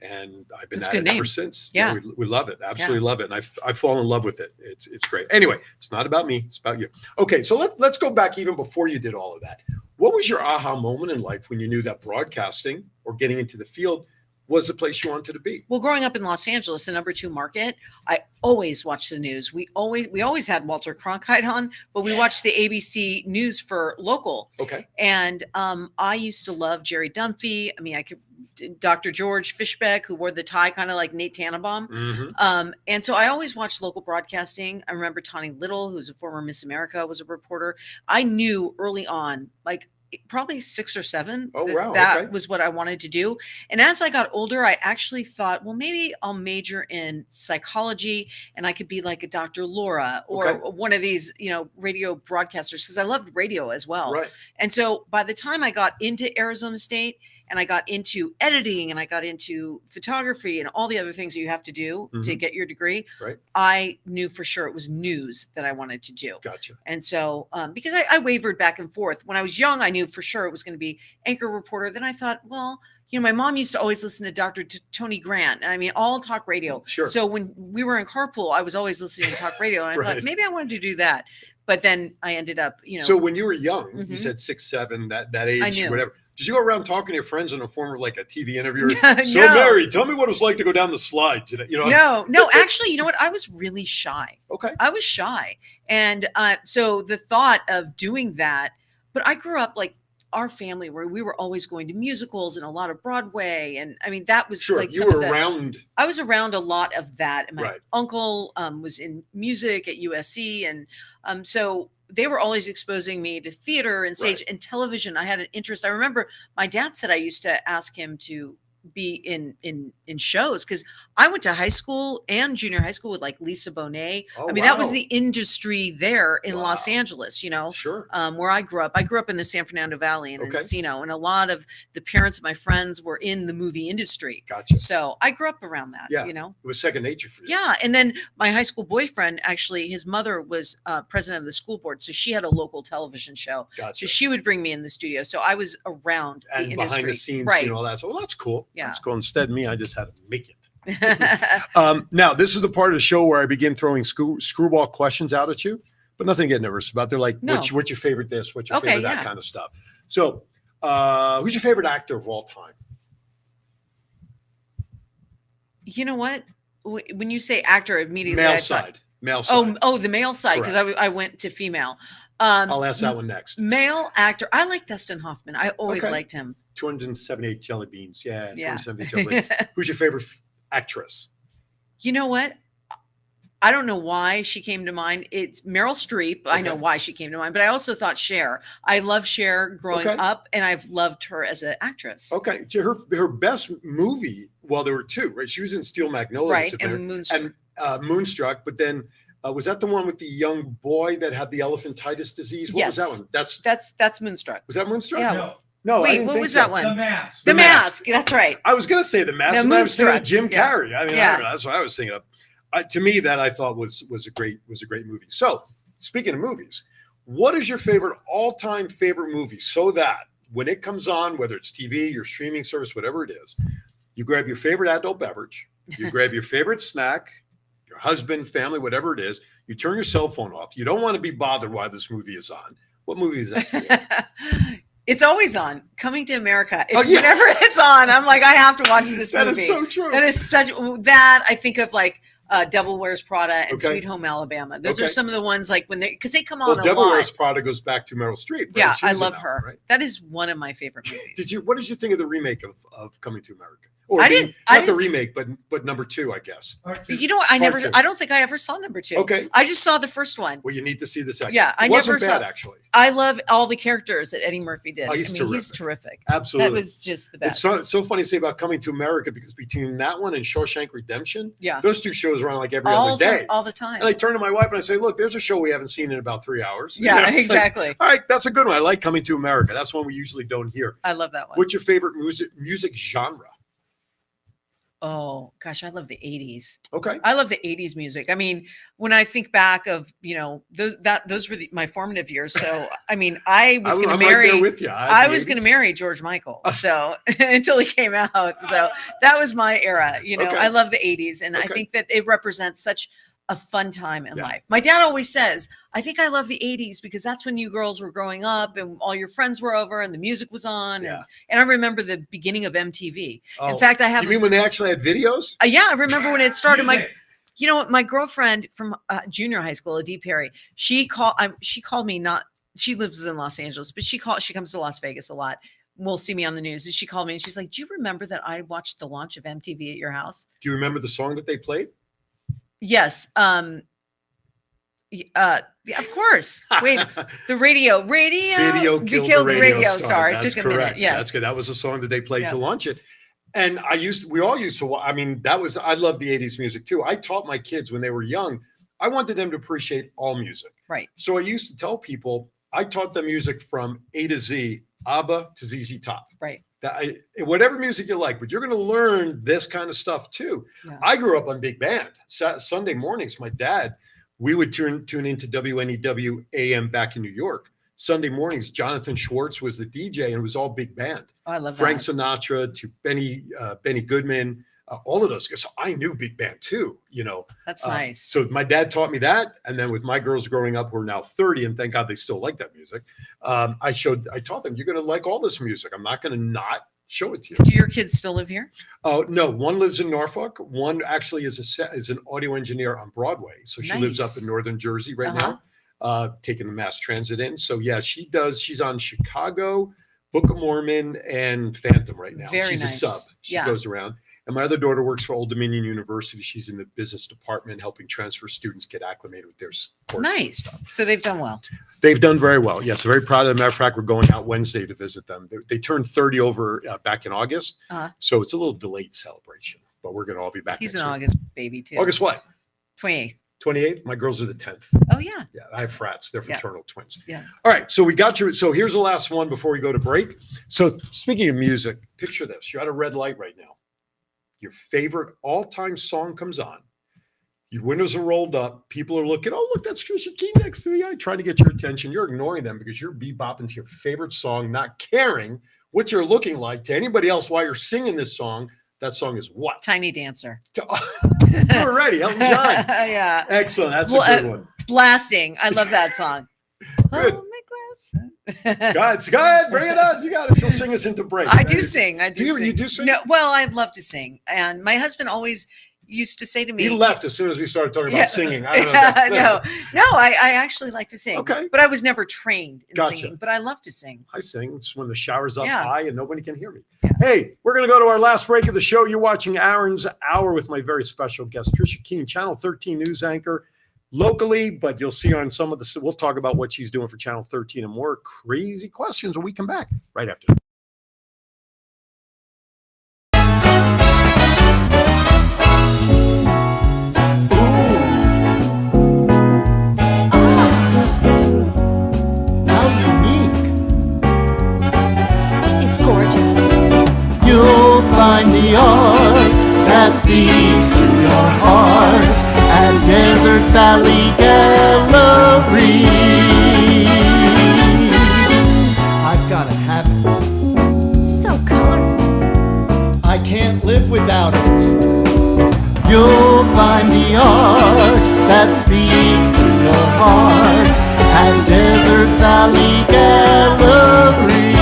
A: And I've been at it ever since.
D: Yeah.
A: We love it. Absolutely love it. And I've fallen in love with it. It's great. Anyway, it's not about me. It's about you. Okay. So let's go back even before you did all of that. What was your aha moment in life when you knew that broadcasting or getting into the field was the place you wanted to be?
D: Well, growing up in Los Angeles, the number 2 market, I always watched the news. We always had Walter Cronkite on, but we watched the ABC News for local.
A: Okay.
D: And I used to love Jerry Dunphy. I mean, Dr. George Fishbeck, who wore the tie, kind of like Nate Tannenbaum.
A: Mm-hmm.
D: And so I always watched local broadcasting. I remember Tawny Little, who's a former Miss America, was a reporter. I knew early on, like probably 6 or 7, that was what I wanted to do. And as I got older, I actually thought, well, maybe I'll major in psychology and I could be like a Dr. Laura or one of these, you know, radio broadcasters, because I loved radio as well.
A: Right.
D: And so by the time I got into Arizona State and I got into editing and I got into photography and all the other things that you have to do to get your degree, I knew for sure it was news that I wanted to do.
A: Gotcha.
D: And so, because I wavered back and forth. When I was young, I knew for sure it was going to be anchor reporter. Then I thought, well, you know, my mom used to always listen to Dr. Tony Grant. I mean, all talk radio.
A: Sure.
D: So when we were in carpool, I was always listening to talk radio. And I thought maybe I wanted to do that. But then I ended up, you know.
A: So when you were young, you said 6, 7, that age,
D: I knew.
A: whatever. Did you go around talking to your friends in a form of like a TV interviewer?
D: No.
A: So Mary, tell me what it's like to go down the slide today. You know?
D: No, actually, you know what? I was really shy.
A: Okay.
D: I was shy. And so the thought of doing that, but I grew up like our family where we were always going to musicals and a lot of Broadway. And I mean, that was like
A: you were around.
D: I was around a lot of that. And my
A: Right.
D: uncle was in music at USC. And so they were always exposing me to theater and stage and television. I had an interest. I remember my dad said I used to ask him to be in shows because I went to high school and junior high school with like Lisa Bonet.
A: Oh,
D: I mean, that was the industry there in Los Angeles, you know, where I grew up. I grew up in the San Fernando Valley and Encino, and a lot of the parents of my friends were in the movie industry.
A: Gotcha.
D: So I grew up around that, you know.
A: It was second nature for you.
D: Yeah. And then my high school boyfriend, actually, his mother was president of the school board. So she had a local television show.
A: Gotcha.
D: So she would bring me in the studio. So I was around
A: and
D: the industry.
A: behind the scenes, you know, all that. So that's cool.
D: Yeah.
A: That's cool. Instead of me, I just had to make it. Now, this is the part of the show where I begin throwing screwball questions out at you, but nothing to get nervous about. They're like, what's your favorite this? What's your favorite that kind of stuff? So who's your favorite actor of all time?
D: You know what? When you say actor, immediately
A: Male side.
D: Oh, the male side, because I went to female.
A: I'll ask that one next.
D: Male actor. I like Dustin Hoffman. I always liked him.
A: 278 jelly beans. Yeah. 278 jelly beans. Who's your favorite actress?
D: You know what? I don't know why she came to mind. It's Meryl Streep. I know why she came to mind, but I also thought Cher. I love Cher growing up, and I've loved her as an actress.
A: Okay. Her best movie, well, there were 2, right? She was in Steel Magnolias.
D: Right, and Moonstruck.
A: And Moonstruck, but then was that the one with the young boy that had the elephantitis disease? What was that one?
D: That's Moonstruck.
A: Was that Moonstruck?
D: Yeah.
A: No,
D: wait,
A: I didn't
D: what
A: think
D: was
A: so.
D: that one?
C: The Mask.
D: The Mask. That's right.
A: I was going to say The Mask.
D: No,
A: but I was thinking of
D: Moonstruck.
A: Jim Carrey. I mean, I don't know,
D: Yeah.
A: that's what I was thinking of. To me, that I thought was a great movie. So, speaking of movies, what is your favorite all-time favorite movie? So that when it comes on, whether it's TV, your streaming service, whatever it is, you grab your favorite adult beverage, you grab your favorite snack, your husband, family, whatever it is, you turn your cell phone off. You don't want to be bothered while this movie is on. What movie is that for you?
D: It's always on. Coming to America. It's
A: yeah.
D: whenever it's on, I'm like, I have to watch this movie.
A: That is so true.
D: That is such that I think of like Devil Wears Prada and
A: Okay.
D: Sweet Home Alabama. Those are
A: Okay.
D: some of the ones like when because they come on
A: Well,
D: a
A: Devil
D: lot.
A: Wears Prada goes back to Meryl Streep. Right?
D: Yeah,
A: She
D: I
A: was in
D: love
A: that
D: her.
A: one, right?
D: That is one of my favorite movies.
A: What did you think of the remake of Coming to America? Or
D: I
A: I mean,
D: didn't- I
A: not the
D: didn't-
A: remake, but number 2, I guess.
D: You know what? I
A: Part two.
D: don't think I ever saw number 2.
A: Okay.
D: I just saw the first one.
A: Well, you need to see the second.
D: Yeah, I
A: it wasn't
D: never saw-
A: bad actually.
D: I love all the characters that Eddie Murphy did.
A: Oh, he's
D: He's
A: terrific.
D: terrific.
A: Absolutely.
D: That was just the
A: It's
D: best.
A: so funny to say about Coming to America because between that one and Shawshank Redemption,
D: Yeah.
A: those 2 shows are on like every
D: all
A: other day.
D: all the time.
A: And I turn to my wife and I say, "Look, there's a show we haven't seen in about 3 hours."
D: Yeah,
A: it's like,
D: exactly.
A: all right, that's a good one. I like Coming to America. That's one we usually don't hear.
D: I love that one.
A: What's your favorite music genre?
D: Oh gosh, I love the 80s.
A: Okay.
D: I love the 80s music. I mean, when I think back of, those were my formative years. So, I mean, I was going to
A: I'm
D: marry
A: right there with you.
D: I was going to marry George Michael. So, until he came out. So, that was my era.
A: Okay.
D: I love the 80s and I
A: Okay.
D: think that it represents such a fun time in
A: Yeah.
D: life. My dad always says, I think I love the 80s because that's when you girls were growing up and all your friends were over and the music was on.
A: Yeah.
D: And I remember the beginning of MTV.
A: Oh,
D: In fact, I have
A: You mean when they actually had videos?
D: yeah, I remember when it started.
C: Music.
D: My girlfriend from junior high school, Adee Perry, she called me not. She lives in Los Angeles, but she comes to Las Vegas a lot. Will see me on the news, and she called me and she's like, "Do you remember that I watched the launch of MTV at your house?"
A: Do you remember the song that they played?
D: Yes. Yeah, of course. Wait, the radio
A: Video
D: we
A: killed the radio
D: star. It
A: That's
D: took a minute.
A: correct.
D: Yes.
A: That's good. That was a song that they played
D: Yeah.
A: to launch it. And we all used to, I mean, I love the 80s music too. I taught my kids when they were young, I wanted them to appreciate all music.
D: Right.
A: So I used to tell people, I taught them music from A to Z, ABBA to ZZ Top.
D: Right.
A: Whatever music you like, but you're going to learn this kind of stuff too.
D: Yeah.
A: I grew up on big band. Sunday mornings, my dad, we would tune into WNEW AM back in New York. Sunday mornings, Jonathan Schwartz was the DJ, and it was all big band.
D: Oh, I love
A: Frank
D: that.
A: Sinatra to Benny Goodman, all of those guys. So I knew big band too.
D: That's nice.
A: So my dad taught me that, and then with my girls growing up, who are now 30, and thank God they still like that music. I taught them, you're going to like all this music. I'm not going to not show it to you.
D: Do your kids still live here?
A: Oh no, one lives in Norfolk. One actually is an audio engineer on Broadway. So she lives up
D: Nice.
A: in Northern Jersey right
D: Uh-huh.
A: now, taking the mass transit in. So yeah, she's on Chicago, Book of Mormon, and Phantom right now.
D: Very
A: She's
D: nice.
A: a sub. She
D: Yeah.
A: goes around. And my other daughter works for Old Dominion University. She's in the business department, helping transfer students get acclimated with their courses. and
D: Nice.
A: stuff.
D: So they've done well.
A: They've done very well. Yes, very proud of them. Matter of fact, we're going out Wednesday to visit them. They turned 30 over back in August.
D: Uh-huh.
A: So it's a little delayed celebration, but we're going to all be back.
D: He's
A: next
D: an
A: week.
D: August baby too.
A: August what?
D: 28th.
A: 28th? My girls are the 10th.
D: Oh yeah.
A: Yeah, I have frats. They're
D: Yeah.
A: fraternal twins.
D: Yeah.
A: All right. So we got you. So here's the last one before we go to break. So speaking of music, picture this. You're at a red light right now. Your favorite all-time song comes on. Your windows are rolled up. People are looking. Oh, look, that's Trisha Kean next to me. I'm trying to get your attention. You're ignoring them because you're bebopping to your favorite song, not caring what you're looking like to anybody else while you're singing this song. That song is what?
D: Tiny Dancer.
A: You're ready, Elton John.
D: Yeah.
A: Excellent. That's
D: Well,
A: a good one.
D: Blasting. I love that song.
A: Good.
D: Oh, my glass.
A: Go ahead, bring it on. You got it. She'll sing us into break.
D: I do sing. I do
A: Do you-
D: sing.
A: you do sing?
D: No, well, I'd love to sing. And my husband always used to say to me,
A: He left as soon as we started talking about
D: Yeah.
A: singing. I don't know.
D: no, I actually like to sing.
A: Okay.
D: But I was never trained in
A: Gotcha.
D: singing, but I love to sing.
A: I sing. It's when the shower's up
D: Yeah.
A: high and nobody can hear me.
D: Yeah.
A: Hey, we're going to go to our last break of the show. You're watching Aaron's Hour with my very special guest, Trisha Kean, Channel 13 news anchor locally, but you'll see on some of the, we'll talk about what she's doing for Channel 13 and more crazy questions when we come back right after this.
E: How unique.
F: It's gorgeous.
E: You'll find the art that speaks to your heart at Desert Valley Gallery. I've got to have it.
F: So colorful.
E: I can't live without it. You'll find the art that speaks to your heart at Desert Valley Gallery.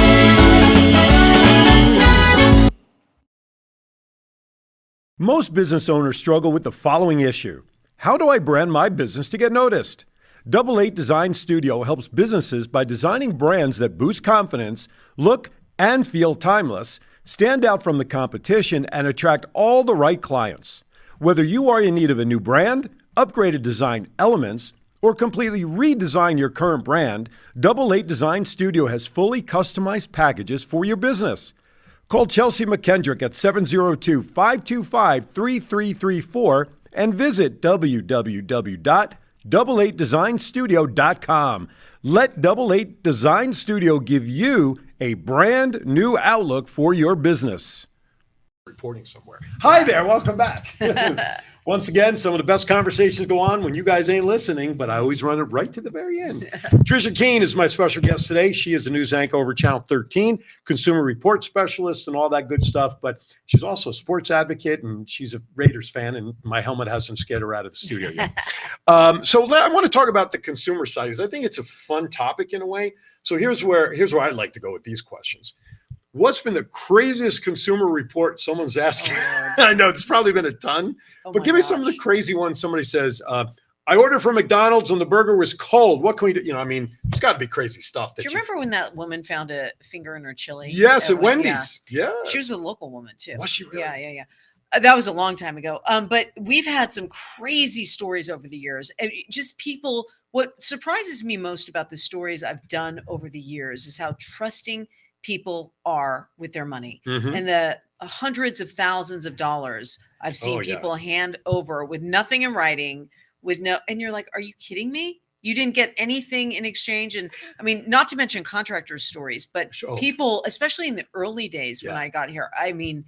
A: Most business owners struggle with the following issue. How do I brand my business to get noticed? Double 8 Design Studio helps businesses by designing brands that boost confidence, look and feel timeless, stand out from the competition, and attract all the right clients. Whether you are in need of a new brand, upgraded design elements, or completely redesign your current brand, Double 8 Design Studio has fully customized packages for your business. Call Chelsea McKendrick at 702-525-3334 and visit www.double8designstudio.com. Let Double 8 Design Studio give you a brand new outlook for your business. Reporting somewhere. Hi there, welcome back. Once again, some of the best conversations go on when you guys ain't listening, but I always run it right to the very end. Trisha Kean is my special guest today. She is a news anchor over Channel 13, consumer report specialist and all that good stuff, but she's also a sports advocate and she's a Raiders fan, and my helmet hasn't scared her out of the studio yet. So I want to talk about the consumer side because I think it's a fun topic in a way. So here's where I'd like to go with these questions. What's been the craziest consumer report someone's asking? I know it's probably been a ton, but give me some of the crazy ones. Somebody says, I ordered from McDonald's and the burger was cold. What can we do? You know, I mean, it's got to be crazy stuff.
D: Do you remember when that woman found a finger in her chili?
A: Yes, at Wendy's. Yeah.
D: She was a local woman too.
A: Was she really?
D: Yeah. That was a long time ago. But we've had some crazy stories over the years. Just people, what surprises me most about the stories I've done over the years is how trusting people are with their money, and the hundreds of thousands of dollars I've seen people hand over with nothing in writing, and you're like, are you kidding me? You didn't get anything in exchange. And I mean, not to mention contractors' stories, but people, especially in the early days when I got here, I mean,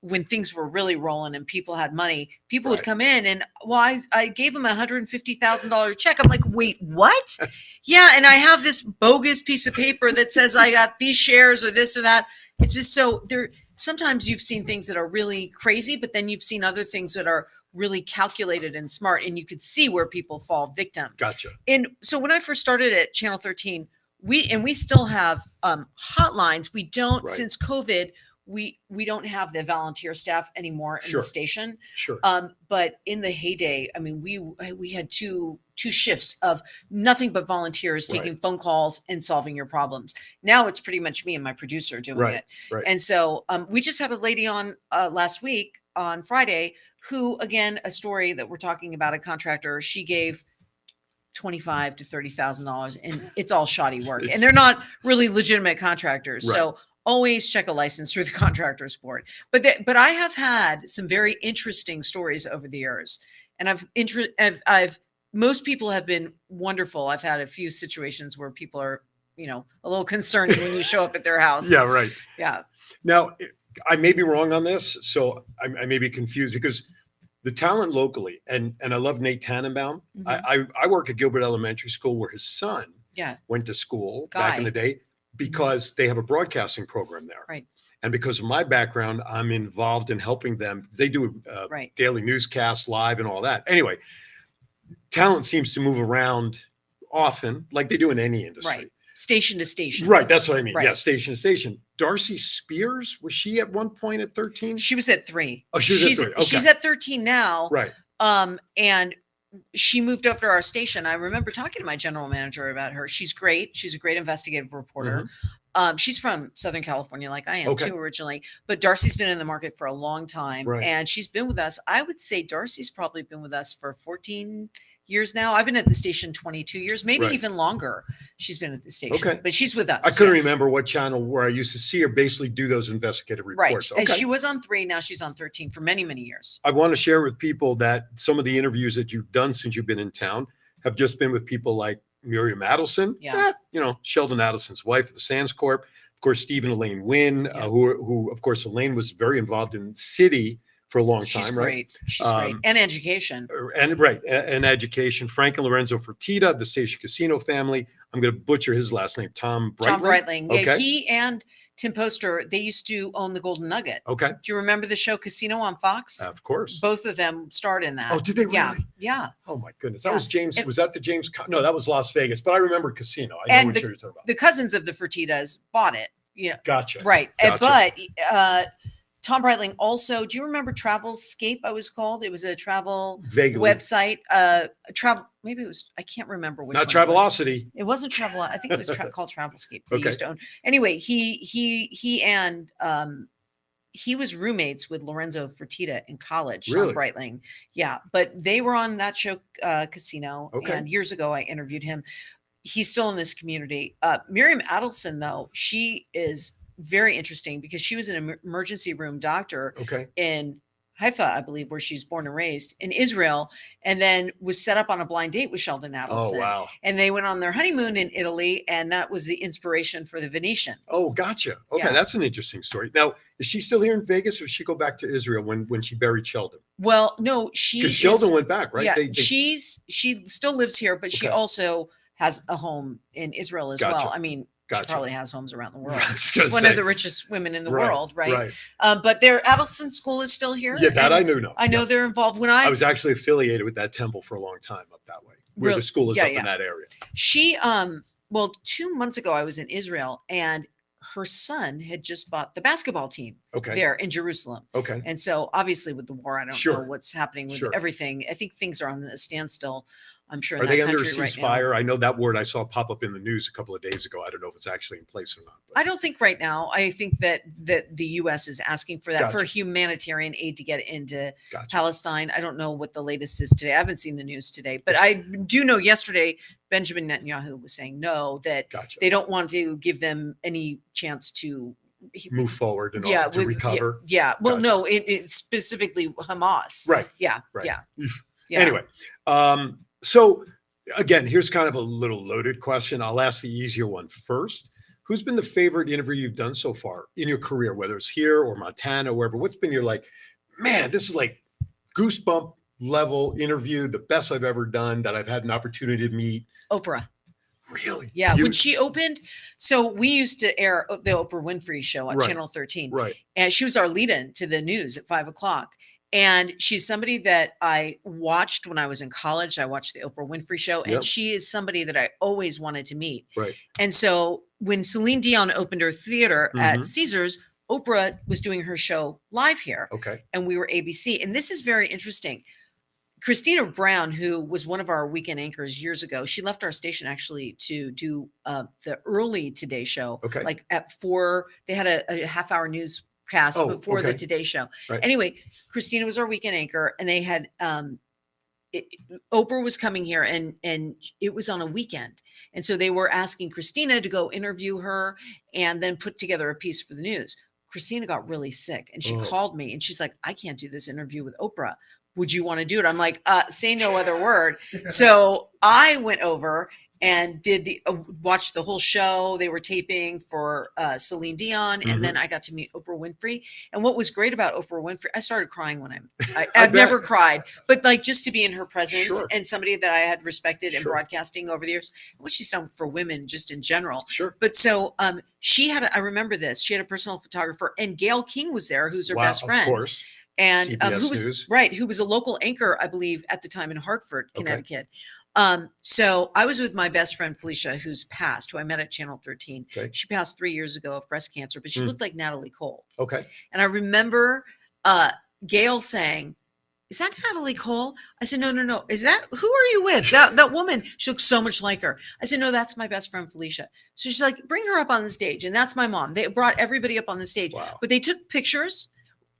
D: when things were really rolling and people had money, people would come in and, well, I gave them $150,000 check. I'm like, wait, what? Yeah. And I have this bogus piece of paper that says I got these shares or this or that. It's just so there. Sometimes you've seen things that are really crazy, but then you've seen other things that are really calculated and smart, and you could see where people fall victim.
A: Gotcha.
D: And so when I first started at Channel 13, we still have hotlines. We don't, since COVID, we don't have the volunteer staff anymore in the station.
A: Sure.
D: But in the heyday, I mean, we had two shifts of nothing but volunteers taking phone calls and solving your problems. Now it's pretty much me and my producer doing it. Right. And so we just had a lady on last week on Friday who, again, a story that we're talking about, a contractor, she gave $25,000 to $30,000 and it's all shoddy work. And they're not really legitimate contractors. Right. So always check a license through the contractor's board. But I have had some very interesting stories over the years, and most people have been wonderful. I've had a few situations where people are, a little concerning when you show up at their house.
A: Yeah, right.
D: Yeah.
A: Now, I may be wrong on this, so I may be confused because the talent locally, and I love Nate Tannenbaum. I work at Gilbert Elementary School where his son went to school back in the day, because they have a broadcasting program there. Right. And because of my background, I'm involved in helping them. They do daily newscasts live and all that. Anyway, talent seems to move around often, like they do in any industry.
D: Right. Station to station.
A: Right. That's what I mean. Right. Yeah. Station to station. Darcy Spears, was she at one point at 13?
D: She was at 3.
A: Oh, she's at 3. Okay.
D: She's at 13 now.
A: Right.
D: And she moved over to our station. I remember talking to my general manager about her. She's great. She's a great investigative reporter. She's from Southern California, like I am too originally, but Darcy's been in the market for a long time and she's been with us. I would say Darcy's probably been with us for 14 years now. I've been at the station 22 years, maybe even longer. She's been at the station, but she's with us.
A: I couldn't remember what channel where I used to see her basically do those investigative reports.
D: Right. And she was on 3. Now she's on 13 for many, many years.
A: I want to share with people that some of the interviews that you've done since you've been in town have just been with people like Miriam Adelson, Sheldon Adelson's wife at the Sands Corp. Of course, Steve and Elaine Wynn, who of course, Elaine was very involved in city for a long time, right?
D: She's great. And education.
A: And education. Frank and Lorenzo Fertitta, the Station Casino family. I'm going to butcher his last name, Tom Breitling.
D: Tom Breitling. Okay. Yeah, he and Tim Poster, they used to own the Golden Nugget.
A: Okay.
D: Do you remember the show Casino on Fox?
A: Of course.
D: Both of them starred in that.
A: Oh, did they really?
D: Yeah.
A: Oh my goodness. That was James. Was that the James? No, that was Las Vegas, but I remember Casino. I know what you're talking about.
D: The cousins of the Fertittas bought it. Yeah.
A: Gotcha.
D: Right.
A: Gotcha.
D: But Tom Breitling also, do you remember Travelscape? I was called. It was a travel
A: Vaguely.
D: website. Travel. Maybe it was. I can't remember which.
A: Not
D: one it was.
A: Travelocity.
D: It wasn't Travel. I think it was called Travelscape. They
A: Okay.
D: used to own. Anyway, he was roommates with Lorenzo Fertitta in college.
A: Really?
D: Sean Breitling. Yeah, but they were on that show, Casino.
A: Okay.
D: And years ago, I interviewed him. He's still in this community. Miriam Adelson, though, she is very interesting because she was an emergency room doctor
A: Okay.
D: in Haifa, I believe, where she's born and raised, in Israel, and then was set up on a blind date with Sheldon Adelson.
A: Oh, wow.
D: And they went on their honeymoon in Italy, and that was the inspiration for the Venetian.
A: Oh, gotcha. Okay,
D: Yeah.
A: that's an interesting story. Now, is she still here in Vegas, or did she go back to Israel when she buried Sheldon?
D: Well, no, she
A: Because
D: is,
A: Sheldon went back, right?
D: Yeah,
A: They-
D: she still lives here, but she
A: Okay.
D: also has a home in Israel as
A: Gotcha.
D: well. I mean,
A: Gotcha.
D: she probably has homes around the world.
A: I was gonna
D: She's one
A: say.
D: of the richest women in the
A: Right,
D: world, right?
A: Right.
D: But their Adelson School is still here.
A: Yeah, that
D: and
A: I knew. No,
D: I know
A: Yeah.
D: they're involved. When
A: I was actually affiliated with that temple for a long time up that way, where
D: Really?
A: the school is
D: Yeah,
A: up
D: yeah.
A: in that area.
D: she, well, 2 months ago, I was in Israel, and her son had just bought the basketball team
A: Okay.
D: there in Jerusalem.
A: Okay.
D: And so, obviously, with the war, I don't know
A: Sure.
D: what's happening with
A: Sure.
D: everything. I think things are on a standstill. I'm sure.
A: Are
D: in
A: they
D: that
A: under a
D: country right now.
A: ceasefire? I know that word I saw pop up in the news a couple of days ago. I don't know if it's actually in place or not. But
D: I don't think right now. I think that the U.S. is asking for that for
A: Gotcha.
D: humanitarian aid to get into
A: Gotcha.
D: Palestine. I don't know what the latest is today. I haven't seen the news today, but I do know yesterday Benjamin Netanyahu was saying no, that
A: Gotcha.
D: they don't want to give them any chance to
A: Move forward and all, to
D: with-
A: recover.
D: Yeah. Well,
A: Gotcha.
D: no, it specifically Hamas.
A: Right.
D: Yeah.
A: Right.
D: Yeah. Yeah.
A: Anyway, so again, here's kind of a little loaded question. I'll ask the easier one first. Who's been the favorite interview you've done so far in your career, whether it's here or Montana, or wherever? What's been your like, man, this is like goosebump level interview, the best I've ever done that I've had an opportunity to meet?
D: Oprah.
A: Really?
D: Yeah.
A: You-
D: When she opened, so we used to air the Oprah Winfrey show on
A: Right.
D: Channel 13.
A: Right.
D: And she was our lead-in to the news at 5 o'clock. And she's somebody that I watched when I was in college. I watched the Oprah Winfrey show, and
A: Yep.
D: she is somebody that I always wanted to meet.
A: Right.
D: And so when Celine Dion opened her theater
A: Mhm.
D: at Caesars, Oprah was doing her show live here,
A: Okay.
D: and we were ABC. And this is very interesting. Christina Brown, who was one of our weekend anchors years ago, she left our station actually to do the early Today Show.
A: Okay.
D: Like at 4, they had a half-hour newscast
A: Oh,
D: before the
A: okay.
D: Today Show.
A: Right.
D: Anyway, Christina was our weekend anchor, and they had Oprah was coming here, and it was on a weekend, and so they were asking Christina to go interview her and then put together a piece for the news. Christina got really sick, and she
A: Oh.
D: called me, and she's like, "I can't do this interview with Oprah. Would you want to do it?" I'm like, "Say no other word." So I went over and did watched the whole show. They were taping for Celine Dion,
A: Mhm.
D: and then I got to meet Oprah Winfrey. And what was great about Oprah Winfrey, I started crying when
A: I
D: I've never
A: bet.
D: cried, but like just to be in her presence
A: Sure.
D: and somebody that I had respected in
A: Sure.
D: broadcasting over the years, what she's done for women just in general.
A: Sure.
D: But so she had, I remember this, she had a personal photographer, and Gail King was there, who's her
A: Wow,
D: best friend.
A: Of course.
D: And
A: CBS
D: who was
A: News.
D: right, who was a local anchor, I believe, at the time in Hartford,
A: Okay.
D: Connecticut. So I was with my best friend Felicia, who's passed, who I met at Channel 13.
A: Okay.
D: She passed 3 years ago of breast cancer, but she
A: Mm.
D: looked like Natalie Cole.
A: Okay.
D: And I remember Gail saying, "Is that Natalie Cole?" I said, No. Is that, who are you with? That woman, she looks so much like her. I said, "No, that's my best friend Felicia." So she's like, "Bring her up on the stage." And that's my mom. They brought everybody up on the stage,
A: Wow.
D: but they took pictures,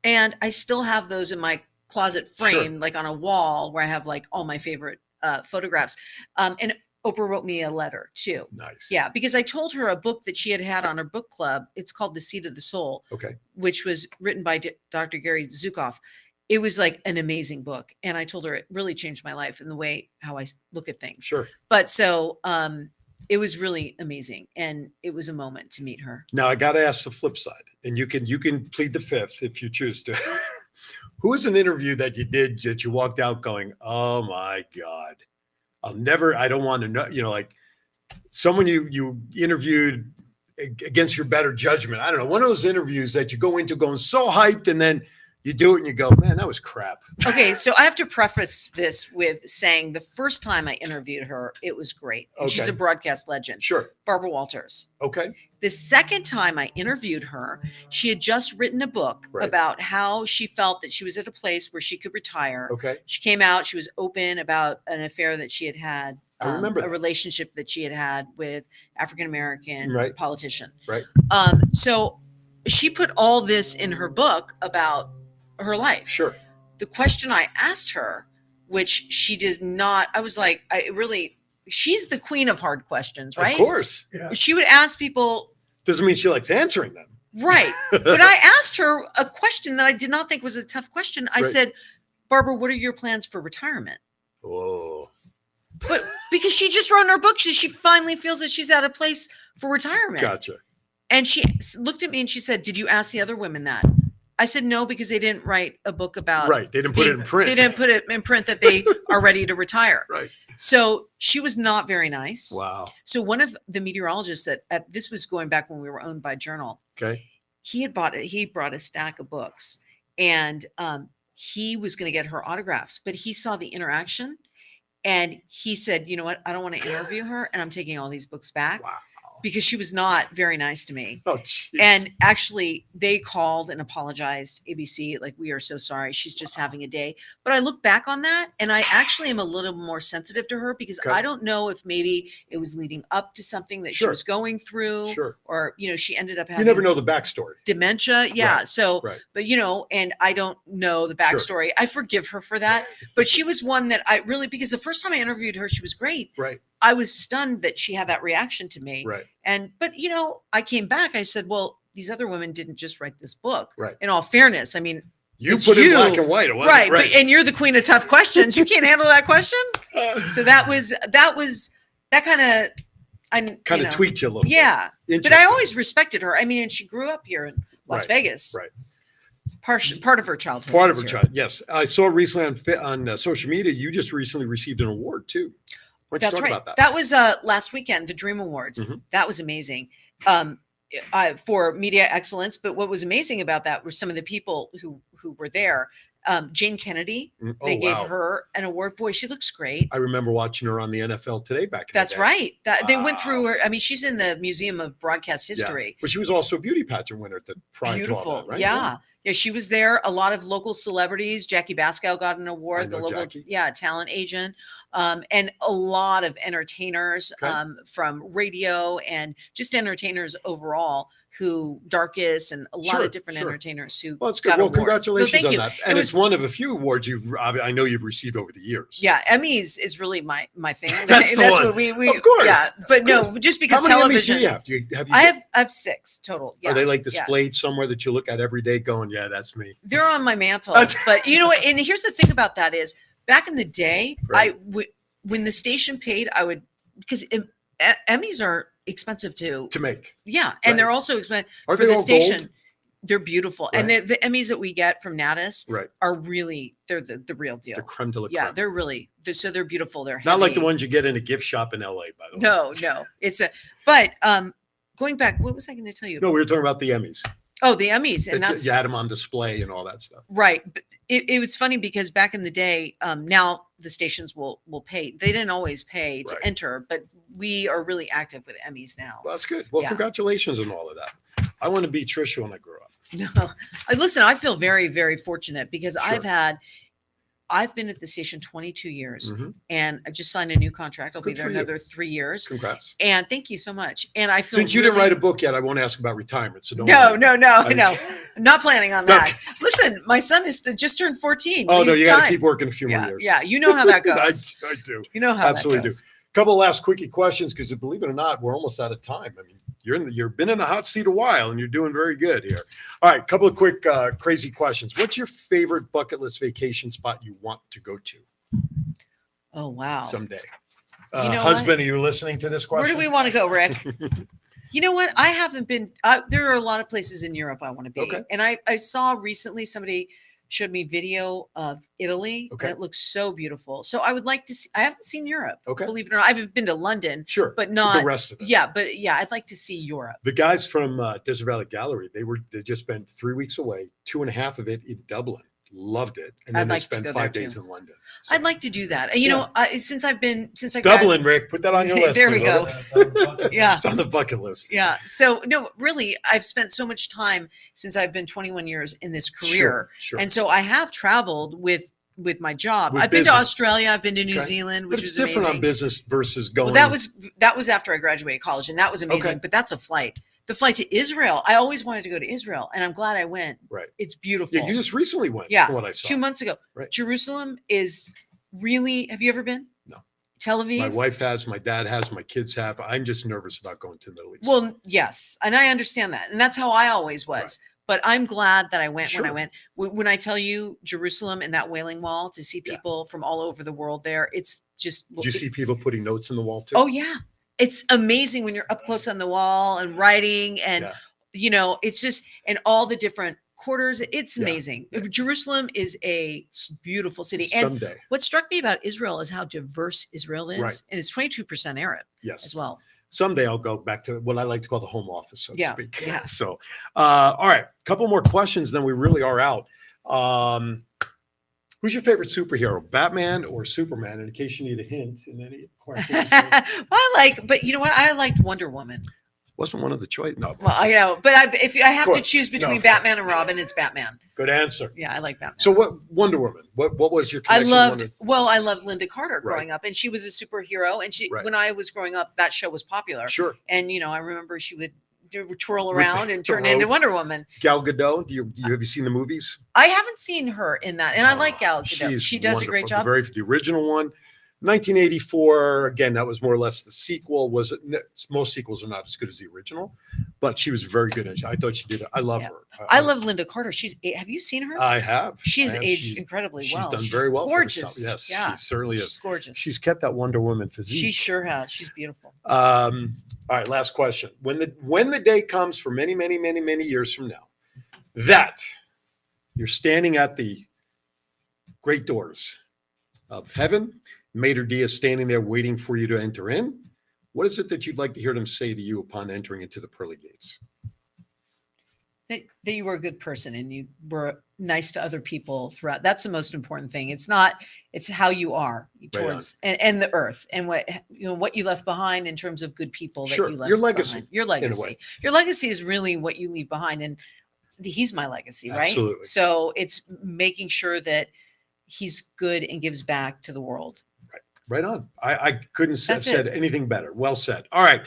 D: and I still have those in my closet frame, like on a wall where I have like all my favorite photographs. And Oprah wrote me a letter too.
A: Nice.
D: Yeah, because I told her a book that she had on her book club. It's called The Seat of the Soul,
A: Okay.
D: which was written by Dr. Gary Zukav. It was like an amazing book. And I told her it really changed my life and the way how I look at things.
A: Sure.
D: But so it was really amazing. And it was a moment to meet her.
A: Now I got to ask the flip side, and you can plead the fifth if you choose to. Who was an interview that you did that you walked out going, "Oh my God, I don't want to know," like someone you interviewed against your better judgment. I don't know. One of those interviews that you go into going so hyped, and then you do it and you go, "Man, that was crap."
D: Okay, so I have to preface this with saying the first time I interviewed her, it was great. And she's a
A: Okay.
D: broadcast legend,
A: Sure.
D: Barbara Walters.
A: Okay.
D: The second time I interviewed her, she had just written a book
A: Right.
D: about how she felt that she was at a place where she could retire.
A: Okay.
D: She came out, she was open about an affair that she had had,
A: I remember
D: a
A: that.
D: relationship that she had had with African-American
A: Right.
D: politician.
A: Right.
D: So she put all this in her book about her life.
A: Sure.
D: The question I asked her, which she did not, I was like, she's the queen of hard questions, right?
A: Of course. Yeah.
D: She would ask people,
A: Doesn't mean she likes answering them.
D: right. But I asked her a question that I did not think was a tough question. I
A: Right.
D: said, Barbara, what are your plans for retirement?
A: Whoa.
D: But because she just wrote in her book, she finally feels that she's at a place for retirement.
A: Gotcha.
D: And she looked at me and she said, did you ask the other women that? I said, no, because they didn't write a book about.
A: Right. They didn't put it in print.
D: They didn't put it in print that they are ready to retire.
A: Right.
D: So she was not very nice.
A: Wow.
D: So one of the meteorologists this was going back when we were owned by Journal.
A: Okay.
D: He brought a stack of books, and he was going to get her autographs, but he saw the interaction, and he said, you know what, I don't want to interview her, and I'm taking all these books back.
A: Wow.
D: Because she was not very nice to me.
A: Oh, jeez.
D: And actually, they called and apologized. ABC, like, we are so sorry. She's just having a day. But I look back on that, and I actually am a little more sensitive to her because
A: Okay.
D: I don't know if maybe it was leading up to something that she
A: Sure.
D: was going through,
A: Sure.
D: or she ended up having
A: You never know the backstory.
D: dementia. Yeah.
A: Right,
D: So,
A: right.
D: but and I don't know the
A: Sure.
D: backstory. I forgive her for that. But she was one that I really, because the first time I interviewed her, she was great.
A: Right.
D: I was stunned that she had that reaction to me.
A: Right.
D: But I came back. I said, well, these other women didn't just write this book.
A: Right.
D: In all fairness, I mean,
A: You
D: it's
A: put it in
D: you.
A: black and white. It wasn't,
D: right. But, and you're the queen of tough questions. You can't handle that question. So that kind of,
A: Kind of tweaked you a little
D: yeah.
A: bit.
D: But I always respected her. I mean, and she grew up here in Las
A: Right,
D: Vegas.
A: Right.
D: Part of her childhood.
A: Part of
D: was
A: her
D: here.
A: child. Yes. I saw recently on social media, you just recently received an award too. Why don't you
D: That's
A: talk
D: right.
A: about that?
D: That was last weekend, the Dream Awards.
A: Mhm.
D: That was amazing for media excellence. But what was amazing about that were some of the people who were there. Jane Kennedy,
A: Mm,
D: they
A: oh,
D: gave
A: wow.
D: her an award. Boy, she looks great.
A: I remember watching her on the NFL Today back in
D: That's
A: the day.
D: right. They went through
A: Wow.
D: her. I mean, she's in the Museum of Broadcast
A: Yeah.
D: History.
A: But she was also a beauty pageant winner at the prior to all
D: Beautiful.
A: that, right?
D: Yeah. Yeah, she was there. A lot of local celebrities. Jackie Bascow got an award, the
A: know
D: local
A: Jackie.
D: talent agent. And a lot of entertainers
A: Okay.
D: from radio and just entertainers overall Darkus and a lot
A: Sure,
D: of different
A: sure.
D: entertainers who
A: Well, that's good.
D: got
A: Well,
D: awards. So
A: congratulations
D: thank
A: on
D: you.
A: that.
D: It
A: And
D: was-
A: it's one of a few awards I know you've received over the years.
D: Yeah, Emmys is really my thing.
A: That's the one.
D: what we
A: Of course,
D: yeah. But
A: of
D: no, just
A: How
D: because
A: many Emmys
D: television.
A: do you have? Do you have?
D: I have 6 total. Yeah.
A: Are they like
D: yeah.
A: displayed somewhere that you look at every day going, yeah, that's me?
D: They're on my mantle.
A: That's-
D: But you know what? And here's the thing about that is back in the day,
A: Right.
D: when the station paid, I would, because Emmys are expensive too.
A: To make.
D: Yeah. And
A: Right.
D: they're also expensive
A: Are
D: for
A: they
D: the
A: all
D: station.
A: gold?
D: They're beautiful. And
A: Right.
D: the Emmys that we get from Natus
A: Right.
D: are really, they're the real deal.
A: The creme de la
D: Yeah.
A: creme.
D: They're really, they're beautiful. They're
A: Not like the
D: heavy.
A: ones you get in a gift shop in LA, by the way.
D: No, but going back, what was I going to tell you?
A: No, we were talking about the Emmys.
D: Oh, the Emmys. And
A: That
D: that's
A: you had them on display and all that stuff.
D: right. But it was funny because back in the day, now the stations will pay. They didn't always pay to
A: Right.
D: enter, but we are really active with Emmys now.
A: Well, that's good. Well,
D: Yeah.
A: congratulations on all of that. I want to be Trisha when I grow up.
D: No, listen, I feel very, very fortunate because
A: Sure.
D: I've been at the station 22 years
A: Mhm.
D: and I just signed a new contract. I'll be
A: Good
D: there
A: for you.
D: another 3 years.
A: Congrats.
D: And thank you so much. And I feel
A: Since you didn't
D: really-
A: write a book yet, I won't ask about retirement. So don't
D: No,
A: worry.
D: no, no,
A: I-
D: no. I'm not planning on that. Listen, my son is just turned 14.
A: Oh,
D: We
A: no,
D: have
A: you got to
D: time.
A: keep working a few more
D: Yeah,
A: years.
D: yeah. You know how that goes.
A: I do.
D: You know how
A: Absolutely
D: that
A: do.
D: goes.
A: Couple of last quickie questions because believe it or not, we're almost out of time. I mean, you've been in the hot seat a while and you're doing very good here. All right, couple of quick crazy questions. What's your favorite bucket list vacation spot you want to go to
D: Oh, wow.
A: someday?
D: You know
A: Husband, are you listening to this
D: Where
A: question?
D: do we want to go, Rick? You know what? I haven't been. There are a lot of places in Europe I want to be.
A: Okay.
D: And I saw recently somebody showed me video of Italy.
A: Okay.
D: And it looks so beautiful. So I would like to see. I haven't seen Europe.
A: Okay.
D: Believe it or not, I've been to London,
A: Sure,
D: but not.
A: the rest of it.
D: Yeah, but yeah, I'd like to see Europe.
A: The guys from Desert Valley Gallery, they just spent 3 weeks away, 2.5 of it in Dublin, loved it, and then
D: I'd
A: they
D: like to
A: spent
D: go
A: 5
D: there,
A: days
D: too.
A: in London. So,
D: I'd like to do that. You know, since I
A: Dublin, Rick, put that on your list.
D: There we go. Yeah.
A: It's on the bucket list.
D: Yeah. So no, really, I've spent so much time since I've been 21 years in this career.
A: Sure.
D: And so I have traveled with my job.
A: With
D: I've been
A: business.
D: to Australia, I've been to New
A: Okay.
D: Zealand,
A: But
D: which
A: it's
D: was
A: different
D: amazing.
A: on business versus going.
D: Well, that was after I graduated college, and that was amazing.
A: Okay.
D: But that's a flight. The flight to Israel. I always wanted to go to Israel, and I'm glad I went.
A: Right.
D: It's beautiful.
A: Yeah, you just recently went.
D: Yeah,
A: From what I saw.
D: 2 months ago.
A: Right.
D: Jerusalem is really. Have you ever been?
A: No.
D: Tel Aviv.
A: My wife has, my dad has, my kids have. I'm just nervous about going to the Middle East.
D: Well, yes, and I understand that, and that's how I always was.
A: Right.
D: But I'm glad that I went when I
A: Sure.
D: went. When I tell you Jerusalem and that Wailing Wall, to see
A: Yeah.
D: people from all over the world there, it's just.
A: Did you see people putting notes in the wall too?
D: Oh yeah, it's amazing when you're up close on the wall and writing, and
A: Yeah.
D: it's just and all the different quarters. It's
A: Yeah.
D: amazing. Jerusalem is a beautiful city, and
A: Someday.
D: what struck me about Israel is how diverse Israel is,
A: Right.
D: and it's 22% Arab
A: Yes.
D: as well.
A: Someday I'll go back to what I like to call the home office, so
D: Yeah,
A: to speak.
D: yeah.
A: So, all right, couple more questions, then we really are out. Who's your favorite superhero, Batman or Superman? In case you need a hint in any question.
D: But you know what? I liked Wonder Woman.
A: Wasn't one of the choice. No.
D: Well, but if I have to
A: course.
D: choose
A: No,
D: between
A: of course.
D: Batman and Robin, it's Batman.
A: Good answer.
D: Yeah, I like Batman.
A: So, what Wonder Woman? What was your connection? to
D: I loved Linda Carter
A: Right.
D: growing up, and she was a superhero. And
A: Right.
D: when I was growing up, that show was popular.
A: Sure.
D: And I remember she would twirl
A: With
D: around
A: the
D: and turn into
A: rope.
D: Wonder Woman.
A: Gal Gadot. Have you seen the movies?
D: I haven't seen her in that, and I like Gal Gadot.
A: She's
D: She does a great
A: wonderful.
D: job.
A: The original one, 1984. Again, that was more or less the sequel. Most sequels are not as good as the original, but she was very good. I thought she did it. I love
D: Yeah.
A: her.
D: I love Linda Carter. Have you seen her?
A: I have.
D: She's
A: I have.
D: aged incredibly well.
A: She's done very well. for herself.
D: Gorgeous.
A: Yes,
D: Yeah.
A: she certainly
D: She's
A: is.
D: gorgeous.
A: She's kept that Wonder Woman physique.
D: She sure has. She's beautiful.
A: All right, last question. When the day comes for many, many, many, many years from now, that you're standing at the great doors of heaven, Mater D is standing there waiting for you to enter in, what is it that you'd like to hear them say to you upon entering into the pearly gates?
D: That you were a good person and you were nice to other people throughout. That's the most important thing. It's how you are towards and the earth and what you left behind in terms of good people that
A: Sure.
D: you left
A: Your legacy,
D: behind. Your
A: in a way.
D: legacy. Your legacy is really what you leave behind. And he's my legacy, right?
A: Absolutely.
D: So it's making sure that he's good and gives back to the world.
A: Right on. I couldn't have
D: That's
A: said
D: it.
A: anything better. Well said. All right.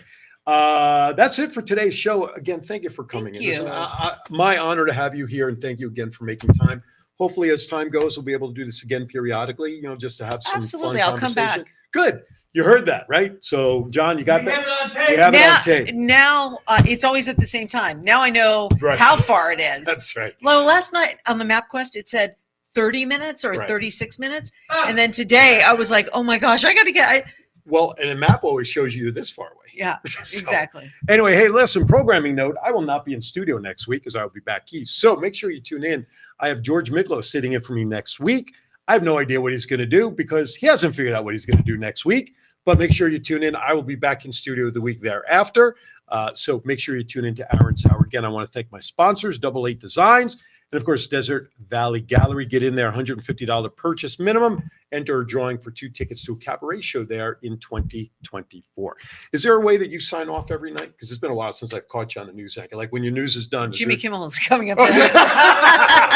A: That's it for today's show. Again, thank you for coming
D: Thank
A: in. Listen,
D: you.
A: my honor to have you here, and thank you again for making time. Hopefully, as time goes, we'll be able to do this again periodically, just to have some
D: Absolutely.
A: fun
D: I'll come
A: conversation.
D: back.
A: Good. You heard that, right? So, John, you got
C: We
A: that?
C: have it on tape.
A: We have it on tape.
D: Now it's always at the same time. Now I know
A: Right.
D: how far it is.
A: That's right.
D: Well, last night on the MapQuest, it said 30 minutes or
A: Right.
D: 36 minutes.
C: Ah.
D: And then today I was like, oh my gosh, I got to get,
A: Well, and a map always shows you this far away.
D: yeah,
A: So,
D: exactly.
A: Anyway, hey, listen, programming note, I will not be in studio next week as I will be back east. So make sure you tune in. I have George Midlow sitting in for me next week. I have no idea what he's going to do because he hasn't figured out what he's going to do next week. But make sure you tune in. I will be back in studio the week thereafter. So make sure you tune into Aaron's Hour. Again, I want to thank my sponsors, Double 8 Designs, and of course, Desert Valley Gallery. Get in there, $150 purchase minimum. Enter a drawing for 2 tickets to a cabaret show there in 2024. Is there a way that you sign off every night? Because it's been a while since I've caught you on a news anchor. Like when your news is done.
D: Jimmy Kimmel is coming up.
A: All
D: next.
A: right,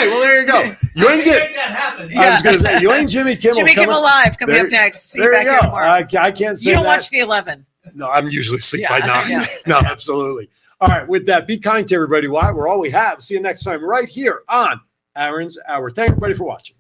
A: well, there you go. You ain't
C: Make
A: get.
C: that happen.
A: I was going to say, you ain't Jimmy Kimmel.
D: Jimmy
A: coming-
D: Kimmel Live coming
A: There-
D: up next. See you
A: There
D: back
A: you
D: here
A: go.
D: tomorrow.
A: I can't say
D: You don't
A: that.
D: watch the 11.
A: No, I'm usually asleep
D: Yeah,
A: by now.
D: yeah.
A: No, absolutely. All right, with that, be kind to everybody. Why? We're all we have. See you next time right here on Aaron's Hour. Thank everybody for watching.